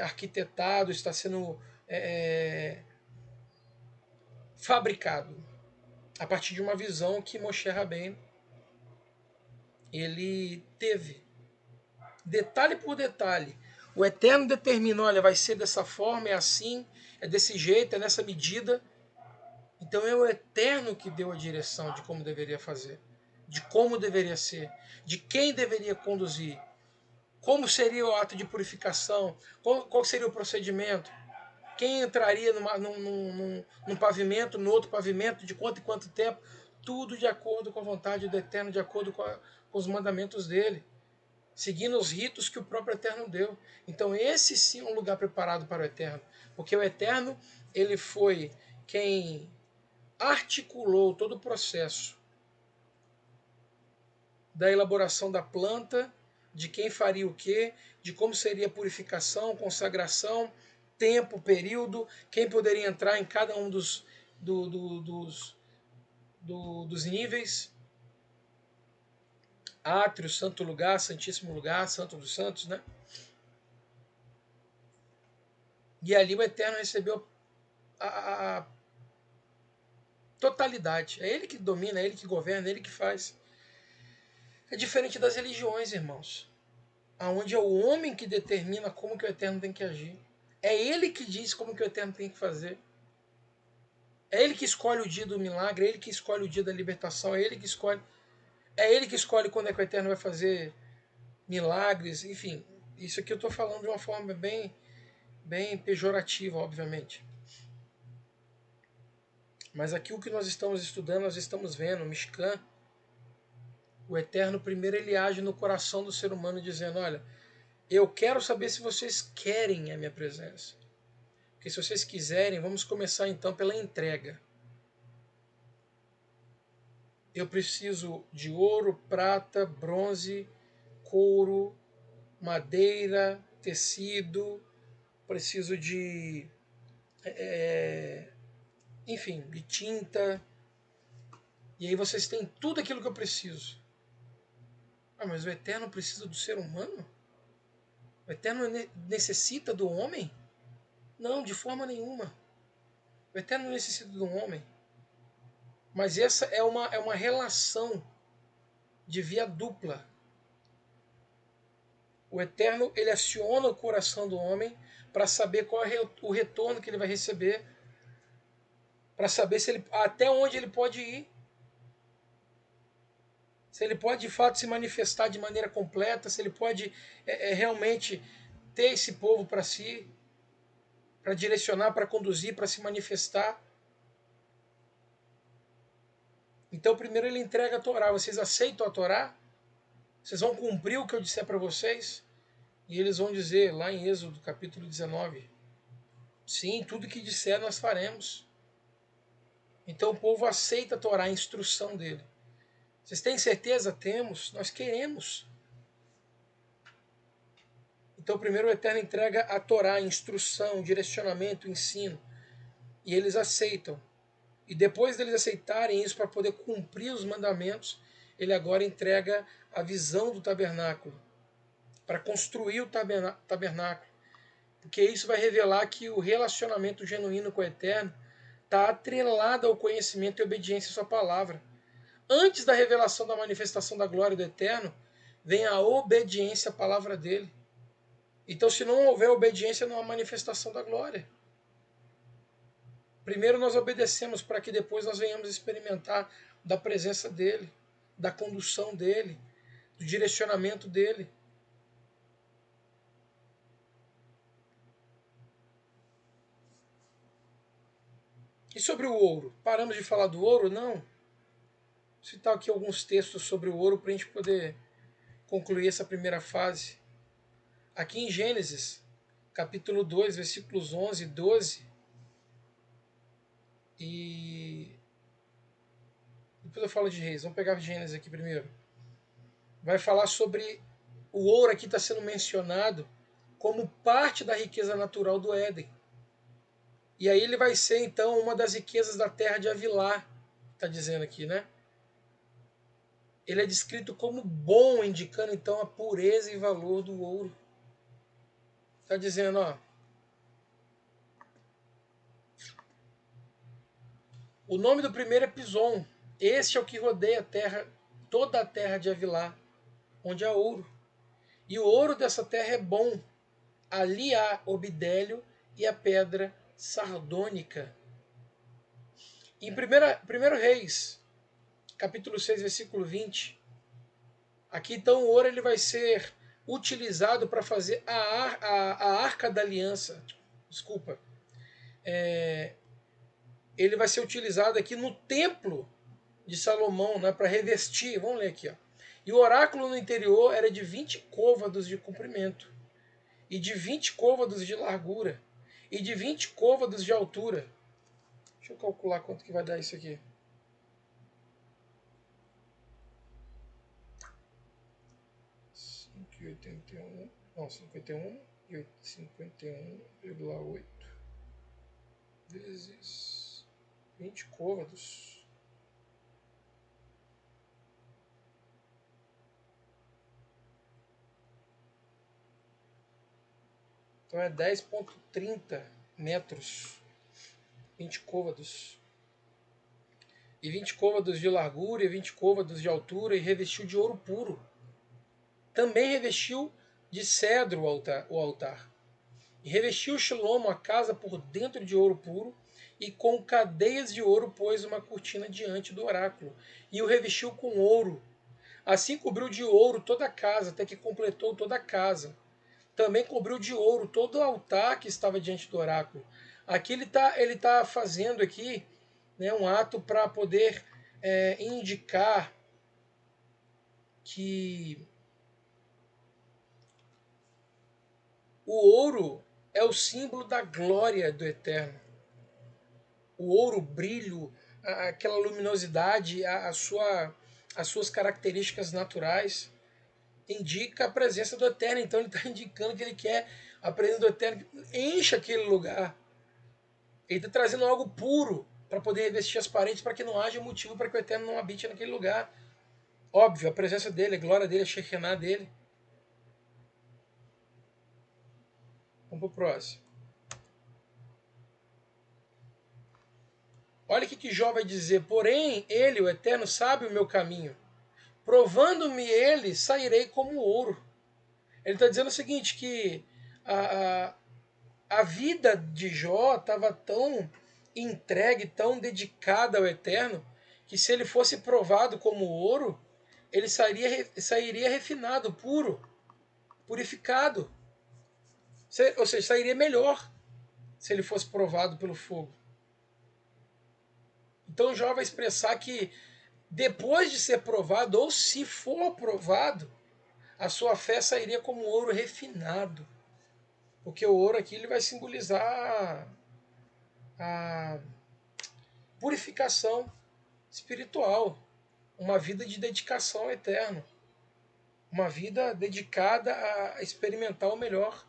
arquitetado, está sendo fabricado a partir de uma visão que Moshe Rabbeinu ele teve, detalhe por detalhe. O Eterno determinou, olha, vai ser dessa forma, é assim, é desse jeito, é nessa medida. Então é o Eterno que deu a direção de como deveria fazer, de como deveria ser, de quem deveria conduzir, como seria o ato de purificação, qual seria o procedimento, quem entraria num pavimento, no outro pavimento, de quanto em quanto tempo, tudo de acordo com a vontade do Eterno, de acordo com os mandamentos dele, seguindo os ritos que o próprio Eterno deu. Então esse sim é um lugar preparado para o Eterno, porque o Eterno ele foi quem articulou todo o processo da elaboração da planta, de quem faria o quê, de como seria a purificação, consagração, tempo, período, quem poderia entrar em cada um dos níveis, átrio, santo lugar, santíssimo lugar, santo dos santos, né? E ali o Eterno recebeu a totalidade. É ele que domina, é ele que governa, é ele que faz. É diferente das religiões, irmãos. aonde é o homem que determina como que o Eterno tem que agir. É ele que diz como que o Eterno tem que fazer. É ele que escolhe o dia do milagre, é ele que escolhe o dia da libertação, é ele que escolhe quando é que o Eterno vai fazer milagres, enfim. Isso aqui eu estou falando de uma forma bem pejorativa, obviamente. Mas aqui o que nós estamos estudando, nós estamos vendo, o Mishkan, o Eterno primeiro ele age no coração do ser humano dizendo, olha, eu quero saber se vocês querem a minha presença. Porque se vocês quiserem, vamos começar então pela entrega. Eu preciso de ouro, prata, bronze, couro, madeira, tecido, preciso enfim, de tinta. E aí vocês têm tudo aquilo que eu preciso. Ah, mas o Eterno precisa do ser humano? O Eterno necessita do homem? Não, de forma nenhuma. O Eterno necessita do homem. Mas essa é uma relação de via dupla. O Eterno ele aciona o coração do homem para saber qual é o retorno que ele vai receber, para saber se ele, até onde ele pode ir. Se ele pode de fato se manifestar de maneira completa, se ele pode realmente ter esse povo para si, para direcionar, para conduzir, para se manifestar. Então, primeiro ele entrega a Torá. Vocês aceitam a Torá? Vocês vão cumprir o que eu disser para vocês? E eles vão dizer, lá em Êxodo, capítulo 19, sim, tudo que disser nós faremos. Então o povo aceita a Torá, a instrução dele. Vocês têm certeza? Temos. Nós queremos. Então primeiro o Eterno entrega a Torá, a instrução, o direcionamento, o ensino. E eles aceitam. E depois deles aceitarem isso para poder cumprir os mandamentos, ele agora entrega a visão do tabernáculo, para construir o tabernáculo. Porque isso vai revelar que o relacionamento genuíno com o Eterno está atrelado ao conhecimento e obediência à sua palavra. Antes da revelação da manifestação da glória do Eterno, vem a obediência à palavra dele. Então, se não houver obediência, não há manifestação da glória. Primeiro nós obedecemos para que depois nós venhamos experimentar da presença dele, da condução dele, do direcionamento dele. E sobre o ouro? Paramos de falar do ouro? Não. Vou citar aqui alguns textos sobre o ouro para a gente poder concluir essa primeira fase. Aqui em Gênesis, capítulo 2, versículos 11 e 12. E depois eu falo de Reis. Vamos pegar Gênesis aqui primeiro. Vai falar sobre o ouro aqui está sendo mencionado como parte da riqueza natural do Éden. E aí ele vai ser então uma das riquezas da terra de Avilá, está dizendo aqui, né? Ele é descrito como bom, indicando então a pureza e valor do ouro. Está dizendo, ó, o nome do primeiro é Pison. Este é o que rodeia a terra, toda a terra de Avilá, onde há ouro. E o ouro dessa terra é bom. Ali há o bidélio e a pedra sardônica. Em 1 Reis, capítulo 6, versículo 20, aqui então o ouro ele vai ser utilizado para fazer a arca da aliança. Desculpa. Ele vai ser utilizado aqui no templo de Salomão, né, para revestir. Vamos ler aqui. Ó. E o oráculo no interior era de 20 côvados de comprimento, e de 20 côvados de largura, e de 20 côvados de altura. Deixa eu calcular quanto que vai dar isso aqui. Não, 51,8 vezes 20 côvados. Então é 10,30 metros. 20 côvados. E 20 côvados de largura e 20 côvados de altura, e revestiu de ouro puro. Também revestiu de cedro o altar. E revestiu Shilomo a casa por dentro de ouro puro, e com cadeias de ouro pôs uma cortina diante do oráculo, e o revestiu com ouro. Assim cobriu de ouro toda a casa, até que completou toda a casa. Também cobriu de ouro todo o altar que estava diante do oráculo. Aqui ele tá fazendo aqui, né, um ato para poder indicar que o ouro é o símbolo da glória do Eterno. O ouro, o brilho, aquela luminosidade, as suas características naturais, indica a presença do Eterno. Então ele está indicando que ele quer a presença do Eterno, que enche aquele lugar. Ele está trazendo algo puro para poder revestir as paredes, para que não haja motivo para que o Eterno não habite naquele lugar. Óbvio, a presença dele, a glória dele, a Shekinah dele. Vamos para o próximo. Olha o que Jó vai dizer. Porém, ele, o Eterno, sabe o meu caminho. Provando-me ele, sairei como ouro. Ele está dizendo o seguinte, que a vida de Jó estava tão entregue, tão dedicada ao Eterno, que se ele fosse provado como ouro, ele sairia refinado, puro, purificado. Ou seja, sairia melhor se ele fosse provado pelo fogo. Então Jó vai expressar que depois de ser provado, ou se for provado, a sua fé sairia como ouro refinado. Porque o ouro aqui ele vai simbolizar a purificação espiritual, uma vida de dedicação ao eterno, uma vida dedicada a experimentar o melhor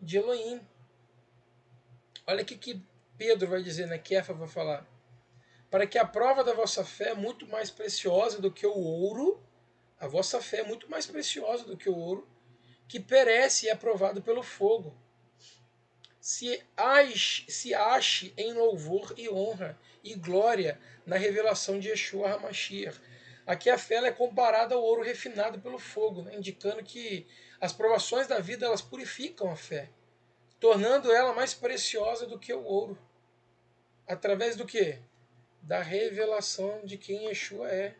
de Elohim. Olha o que Pedro vai dizer, né? Kefa vai falar. Para que a prova da vossa fé é muito mais preciosa do que o ouro, a vossa fé é muito mais preciosa do que o ouro, que perece e é provado pelo fogo. Se ache em louvor e honra e glória na revelação de Yeshua HaMashiach. Aqui a fé é comparada ao ouro refinado pelo fogo, né? Indicando que as provações da vida elas purificam a fé, tornando ela mais preciosa do que o ouro. Através do quê? Da revelação de quem Yeshua é.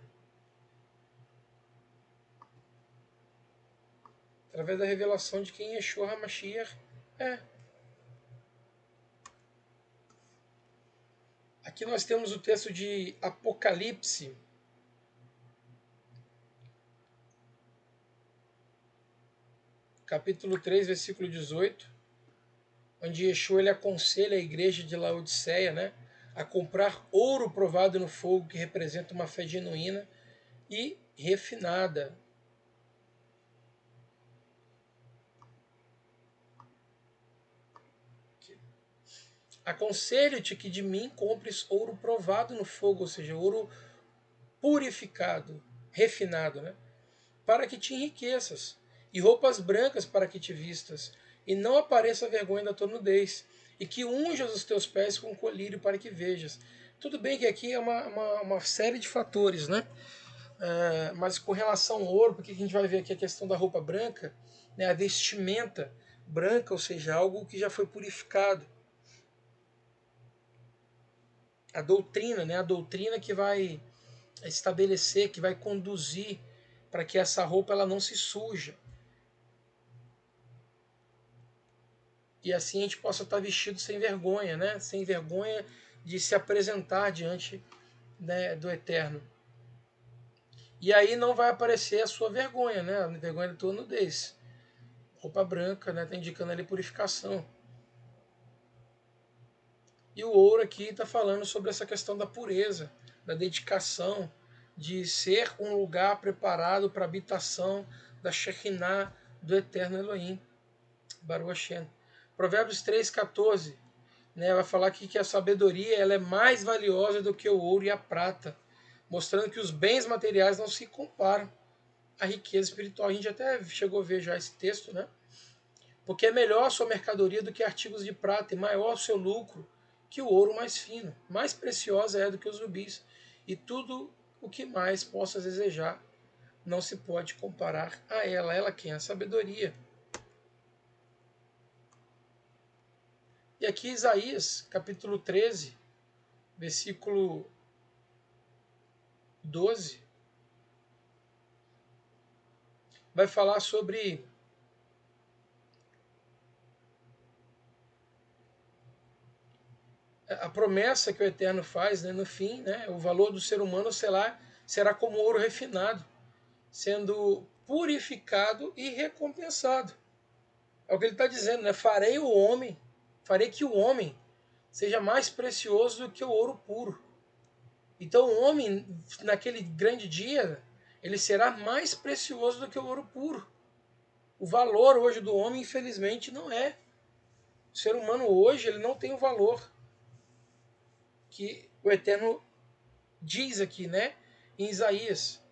Através da revelação de quem Yeshua HaMashiach é. Aqui nós temos o texto de Apocalipse, capítulo 3, versículo 18, onde Yeshua ele aconselha a igreja de Laodiceia, né, a comprar ouro provado no fogo, que representa uma fé genuína e refinada. Aconselho-te que de mim compres ouro provado no fogo, ou seja, ouro purificado, refinado, né? Para que te enriqueças, e roupas brancas para que te vistas, e não apareça a vergonha da tua nudez, e que unjas os teus pés com colírio para que vejas. Tudo bem que aqui é uma série de fatores, né? Mas com relação ao ouro, porque a gente vai ver aqui a questão da roupa branca, né? A vestimenta branca, ou seja, algo que já foi purificado. A doutrina, né? A doutrina que vai estabelecer, que vai conduzir para que essa roupa ela não se suja. E assim a gente possa estar vestido sem vergonha, né? Sem vergonha de se apresentar diante, né, do Eterno. E aí não vai aparecer a sua vergonha, né? A vergonha da tua nudez. Roupa branca, né? Está indicando ali purificação. E o ouro aqui está falando sobre essa questão da pureza, da dedicação, de ser um lugar preparado para a habitação da Shekinah do Eterno Elohim. Baruch Hashem. Provérbios 3,14, né, vai falar aqui que a sabedoria ela é mais valiosa do que o ouro e a prata, mostrando que os bens materiais não se comparam à riqueza espiritual. A gente até chegou a ver já esse texto, né? Porque é melhor a sua mercadoria do que artigos de prata, e maior o seu lucro que o ouro mais fino. Mais preciosa é do que os rubis, e tudo o que mais possas desejar não se pode comparar a ela. Ela quem? A sabedoria. E aqui Isaías, capítulo 13, versículo 12, vai falar sobre a promessa que o Eterno faz, né, no fim, né, o valor do ser humano será como ouro refinado, sendo purificado e recompensado. É o que ele está dizendo, né? Farei que o homem seja mais precioso do que o ouro puro. Então o homem, naquele grande dia, ele será mais precioso do que o ouro puro. O valor hoje do homem, infelizmente, não é. O ser humano hoje, ele não tem o valor que o Eterno diz aqui, né? Em Isaías.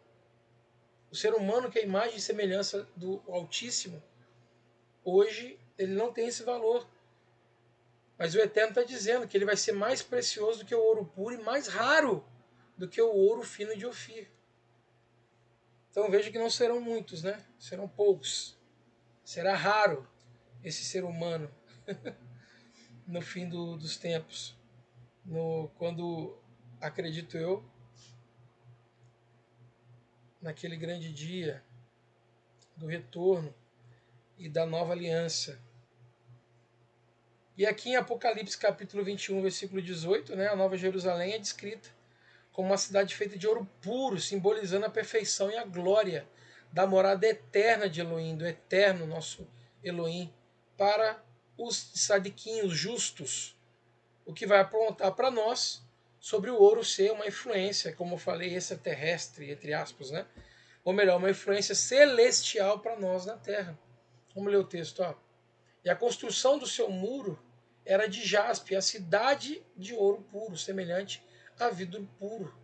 O ser humano, que é a imagem e semelhança do Altíssimo, hoje ele não tem esse valor. Mas o Eterno está dizendo que ele vai ser mais precioso do que o ouro puro e mais raro do que o ouro fino de Ofir. Então veja que não serão muitos, né? Serão poucos. Será raro esse ser humano no fim dos tempos. Quando, acredito eu, naquele grande dia do retorno e da nova aliança. E aqui em Apocalipse capítulo 21, versículo 18, né, a Nova Jerusalém é descrita como uma cidade feita de ouro puro, simbolizando a perfeição e a glória da morada eterna de Elohim, do eterno nosso Elohim, para os sadiquinhos justos, o que vai apontar para nós sobre o ouro ser uma influência, como eu falei, extraterrestre, entre aspas, né? Ou melhor, uma influência celestial para nós na Terra. Vamos ler o texto, ó. E a construção do seu muro era de jaspe, a cidade de ouro puro, semelhante a vidro puro.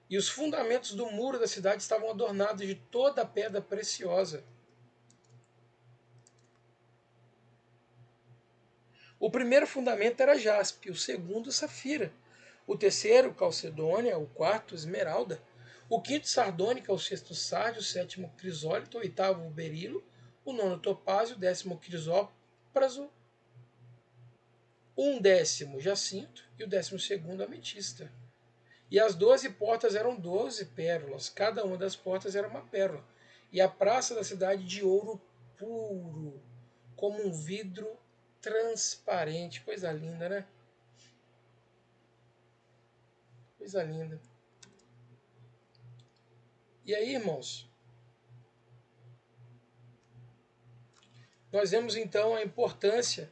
E os fundamentos do muro da cidade estavam adornados de toda a pedra preciosa. O primeiro fundamento era jaspe, o segundo safira, o terceiro calcedônia, o quarto esmeralda, o quinto sardônica, o sexto sárdio, o sétimo crisólito, o oitavo berilo, o nono topázio, o décimo crisópraso, um décimo jacinto e o 12º ametista. E as 12 portas eram 12 pérolas, cada uma das portas era uma pérola. E a praça da cidade de ouro puro, como um vidro transparente. Coisa linda, né? Coisa linda. E aí, irmãos, nós vemos então a importância,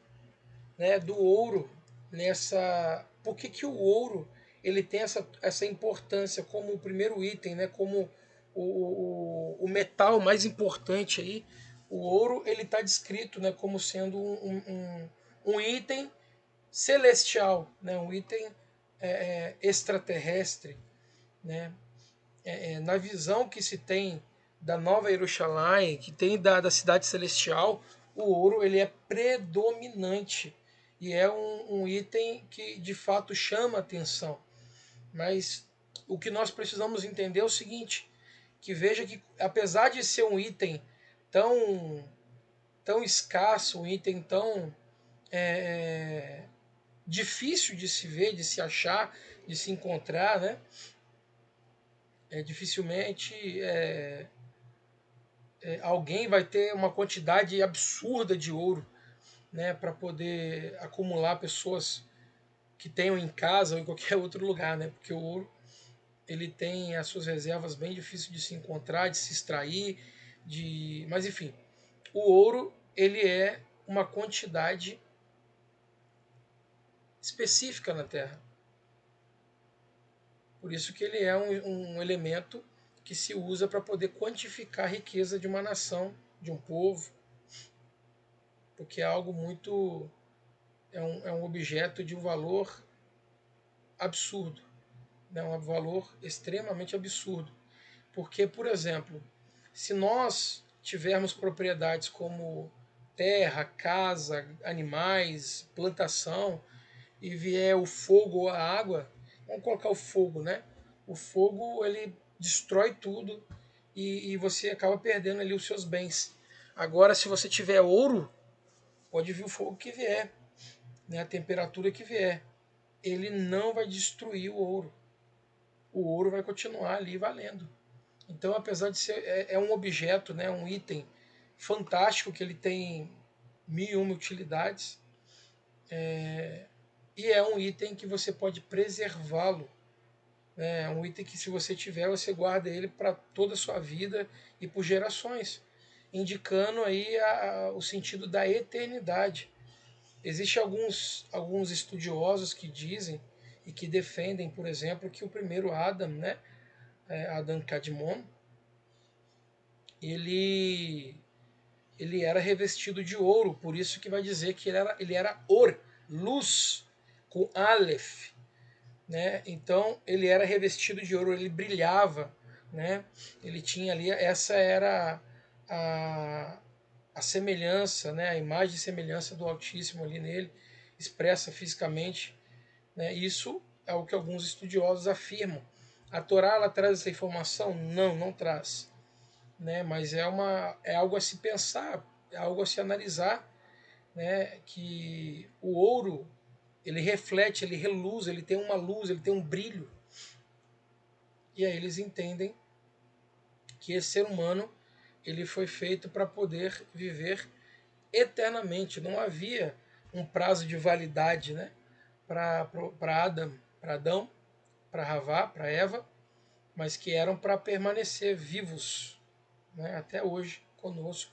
né, do ouro nessa. Por que o ouro ele tem essa importância como o primeiro item, né, como o metal mais importante aí? O ouro ele está descrito, né, como sendo um item celestial, né, um item extraterrestre, né? Na visão que se tem da Nova Jerusalém, que tem da cidade celestial, o ouro ele é predominante e é um item que de fato chama atenção. Mas o que nós precisamos entender é o seguinte, que veja que apesar de ser um item tão escasso, um item tão difícil de se ver, de se achar, de se encontrar, né? Dificilmente alguém vai ter uma quantidade absurda de ouro, né, para poder acumular, pessoas que tenham em casa ou em qualquer outro lugar, né? Porque o ouro ele tem as suas reservas bem difíceis de se encontrar, de se extrair, mas enfim, o ouro ele é uma quantidade específica na Terra. Por isso que ele é um elemento que se usa para poder quantificar a riqueza de uma nação, de um povo, porque é algo muito é um objeto de um valor absurdo, né? Um valor extremamente absurdo. Porque, por exemplo, se nós tivermos propriedades como terra, casa, animais, plantação, e vier o fogo ou a água, vamos colocar o fogo, né? O fogo ele destrói tudo e você acaba perdendo ali os seus bens. Agora, se você tiver ouro, pode vir o fogo que vier, né, a temperatura que vier, ele não vai destruir o ouro. O ouro vai continuar ali valendo. Então, apesar de ser um objeto, né, um item fantástico, que ele tem mil e uma utilidades, e é um item que você pode preservá-lo. É um item que, se você tiver, você guarda ele para toda a sua vida e por gerações, indicando aí o sentido da eternidade. Existem alguns estudiosos que dizem e que defendem, por exemplo, que o primeiro Adam, né, Adam Kadmon, ele era revestido de ouro, por isso que vai dizer que ele era Or, luz, com Aleph, né? Então ele era revestido de ouro, ele brilhava, né? Ele tinha ali, essa era a, a semelhança, né? A imagem e semelhança do Altíssimo ali nele, expressa fisicamente, né? Isso é o que alguns estudiosos afirmam. A Torá, ela traz essa informação? Não, não traz, né? Mas é algo a se pensar, é algo a se analisar, né? Que o ouro, ele reflete, ele reluz, ele tem uma luz, ele tem um brilho. E aí eles entendem que esse ser humano, ele foi feito para poder viver eternamente. Não havia um prazo de validade, né, para Adão, para Havá, para Eva, mas que eram para permanecer vivos, né, até hoje conosco,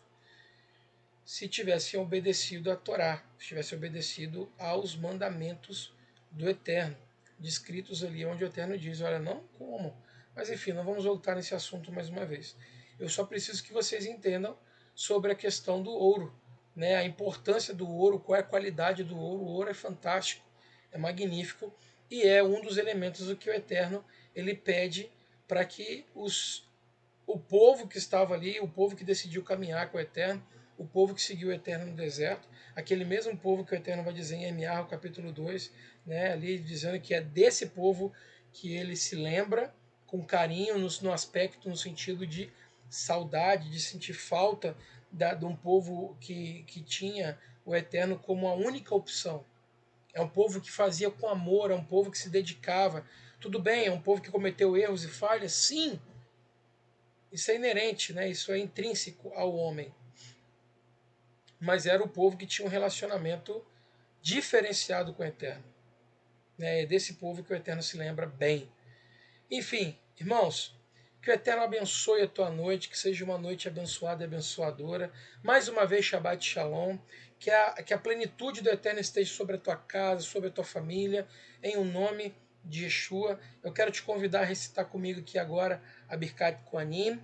se tivessem obedecido à Torá, se tivessem obedecido aos mandamentos do Eterno, descritos ali onde o Eterno diz, olha, não como. Mas enfim, não vamos voltar nesse assunto mais uma vez. Eu só preciso que vocês entendam sobre a questão do ouro, né? A importância do ouro, qual é a qualidade do ouro. O ouro é fantástico, é magnífico e é um dos elementos do que o Eterno ele pede para que o povo que estava ali, o povo que decidiu caminhar com o Eterno, o povo que seguiu o Eterno no deserto, aquele mesmo povo que o Eterno vai dizer em Emiarro, capítulo 2, né, ali dizendo que é desse povo que ele se lembra com carinho no aspecto, no sentido de saudade, de sentir falta de um povo que tinha o Eterno como a única opção. É um povo que fazia com amor, é um povo que se dedicava. Tudo bem, é um povo que cometeu erros e falhas, sim, isso é inerente, né? Isso é intrínseco ao homem. Mas era o povo que tinha um relacionamento diferenciado com o Eterno. É desse povo que o Eterno se lembra bem. Enfim, irmãos, que o Eterno abençoe a tua noite, que seja uma noite abençoada e abençoadora. Mais uma vez, Shabbat Shalom. Que a plenitude do Eterno esteja sobre a tua casa, sobre a tua família, em o nome de Yeshua. Eu quero te convidar a recitar comigo aqui agora a Birkat Kohanim.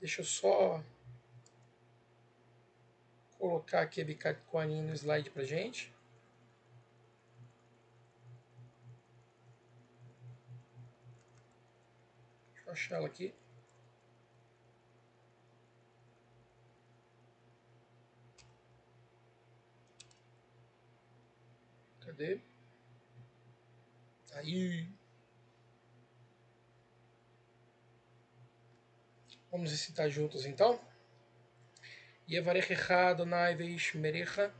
Deixa eu só colocar aqui a Birkat Kohanim no slide pra gente. Deixa eu achar ela aqui. Cadê? Aí. Vamos recitar juntos então? Yevarechecha Adonai veishmerecha,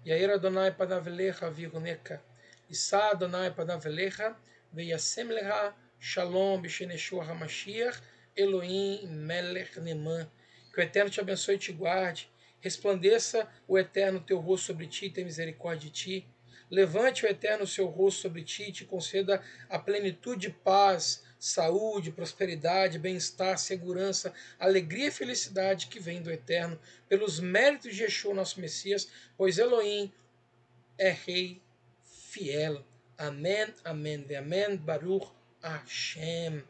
Yair Adonai panav elecha v'yiruneka, Issa Adonai panav elecha, veyasem lecha shalom b'sheneshua HaMashiach, Elohim melech neman. Que o Eterno te abençoe e te guarde, resplandeça o Eterno teu rosto sobre ti e tenha misericórdia de ti. Levante o Eterno o seu rosto sobre ti e te conceda a plenitude de paz, saúde, prosperidade, bem-estar, segurança, alegria e felicidade que vem do Eterno, pelos méritos de Yeshua, nosso Messias, pois Elohim é Rei fiel. Amém, amém, amém, Baruch Hashem.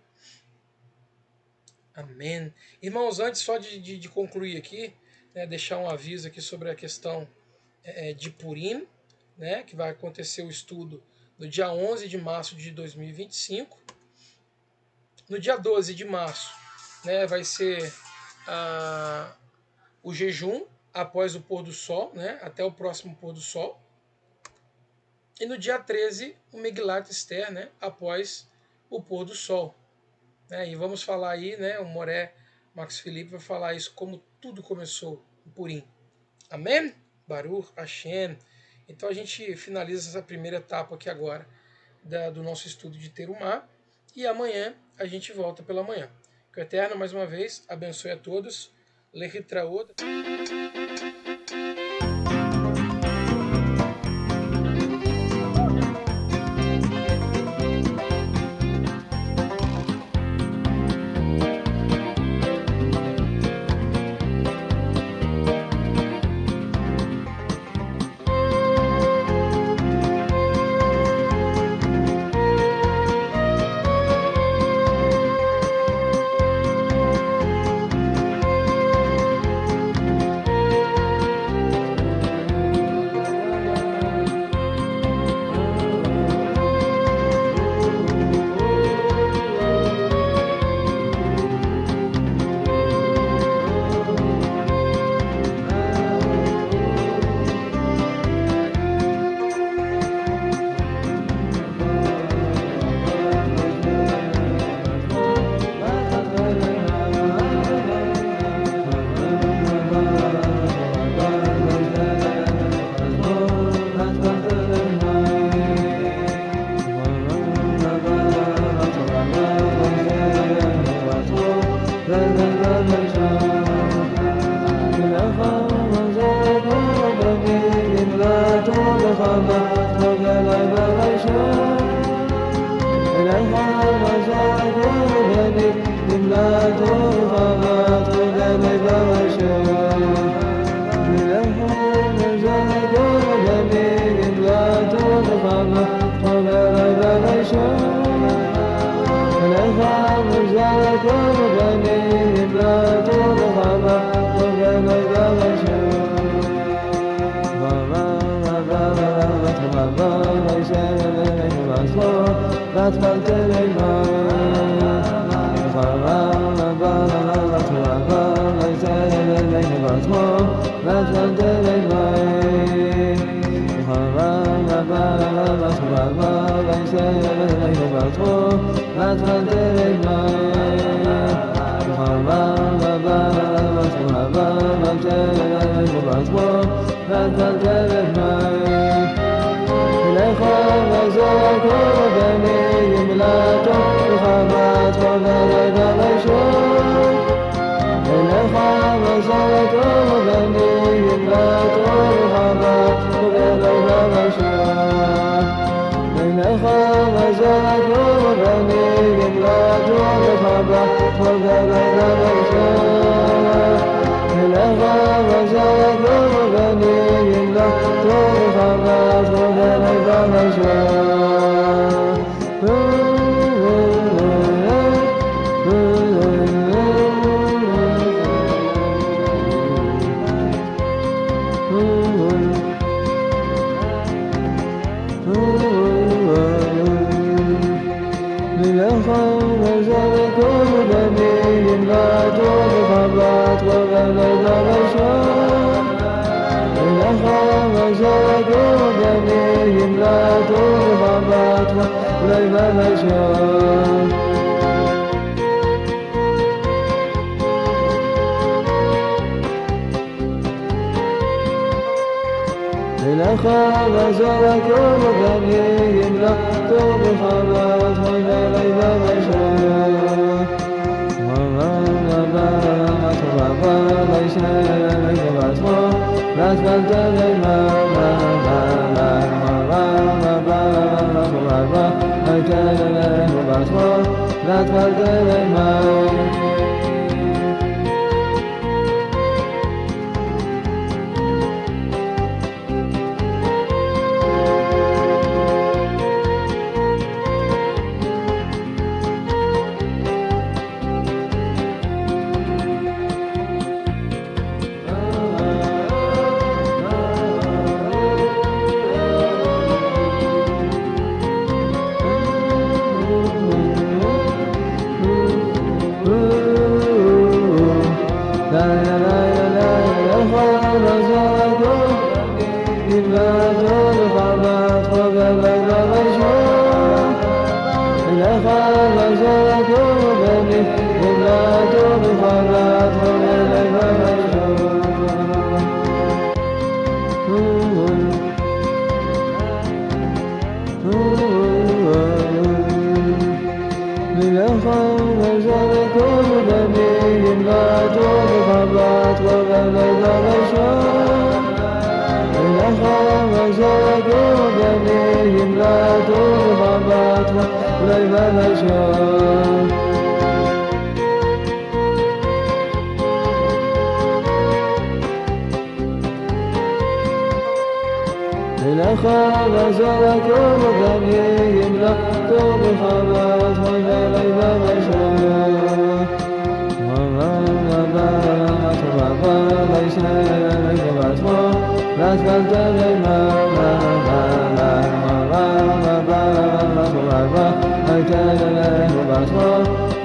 Amém. Irmãos, antes só de concluir aqui, né, deixar um aviso aqui sobre a questão de Purim, né, que vai acontecer o estudo no dia 11 de março de 2025. No dia 12 de março, né, vai ser o jejum após o pôr do sol, né, até o próximo pôr do sol. E no dia 13, o Megilat Esther, né, após o pôr do sol. E vamos falar aí, né, o Moré Max Felipe vai falar isso, como tudo começou em Purim. Amém? Baruch Hashem. Então a gente finaliza essa primeira etapa aqui agora do nosso estudo de Terumá, e amanhã a gente volta pela manhã. Que o Eterno, mais uma vez, abençoe a todos. Lehitraot.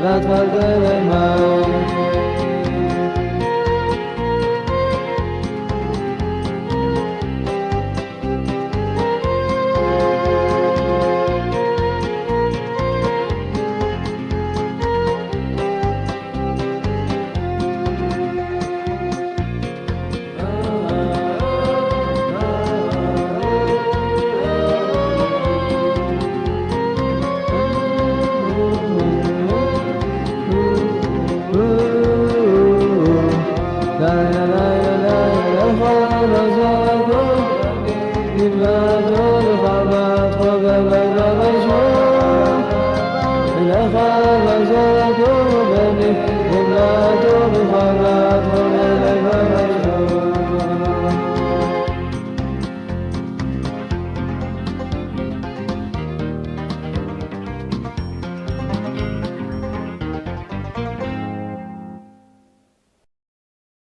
That's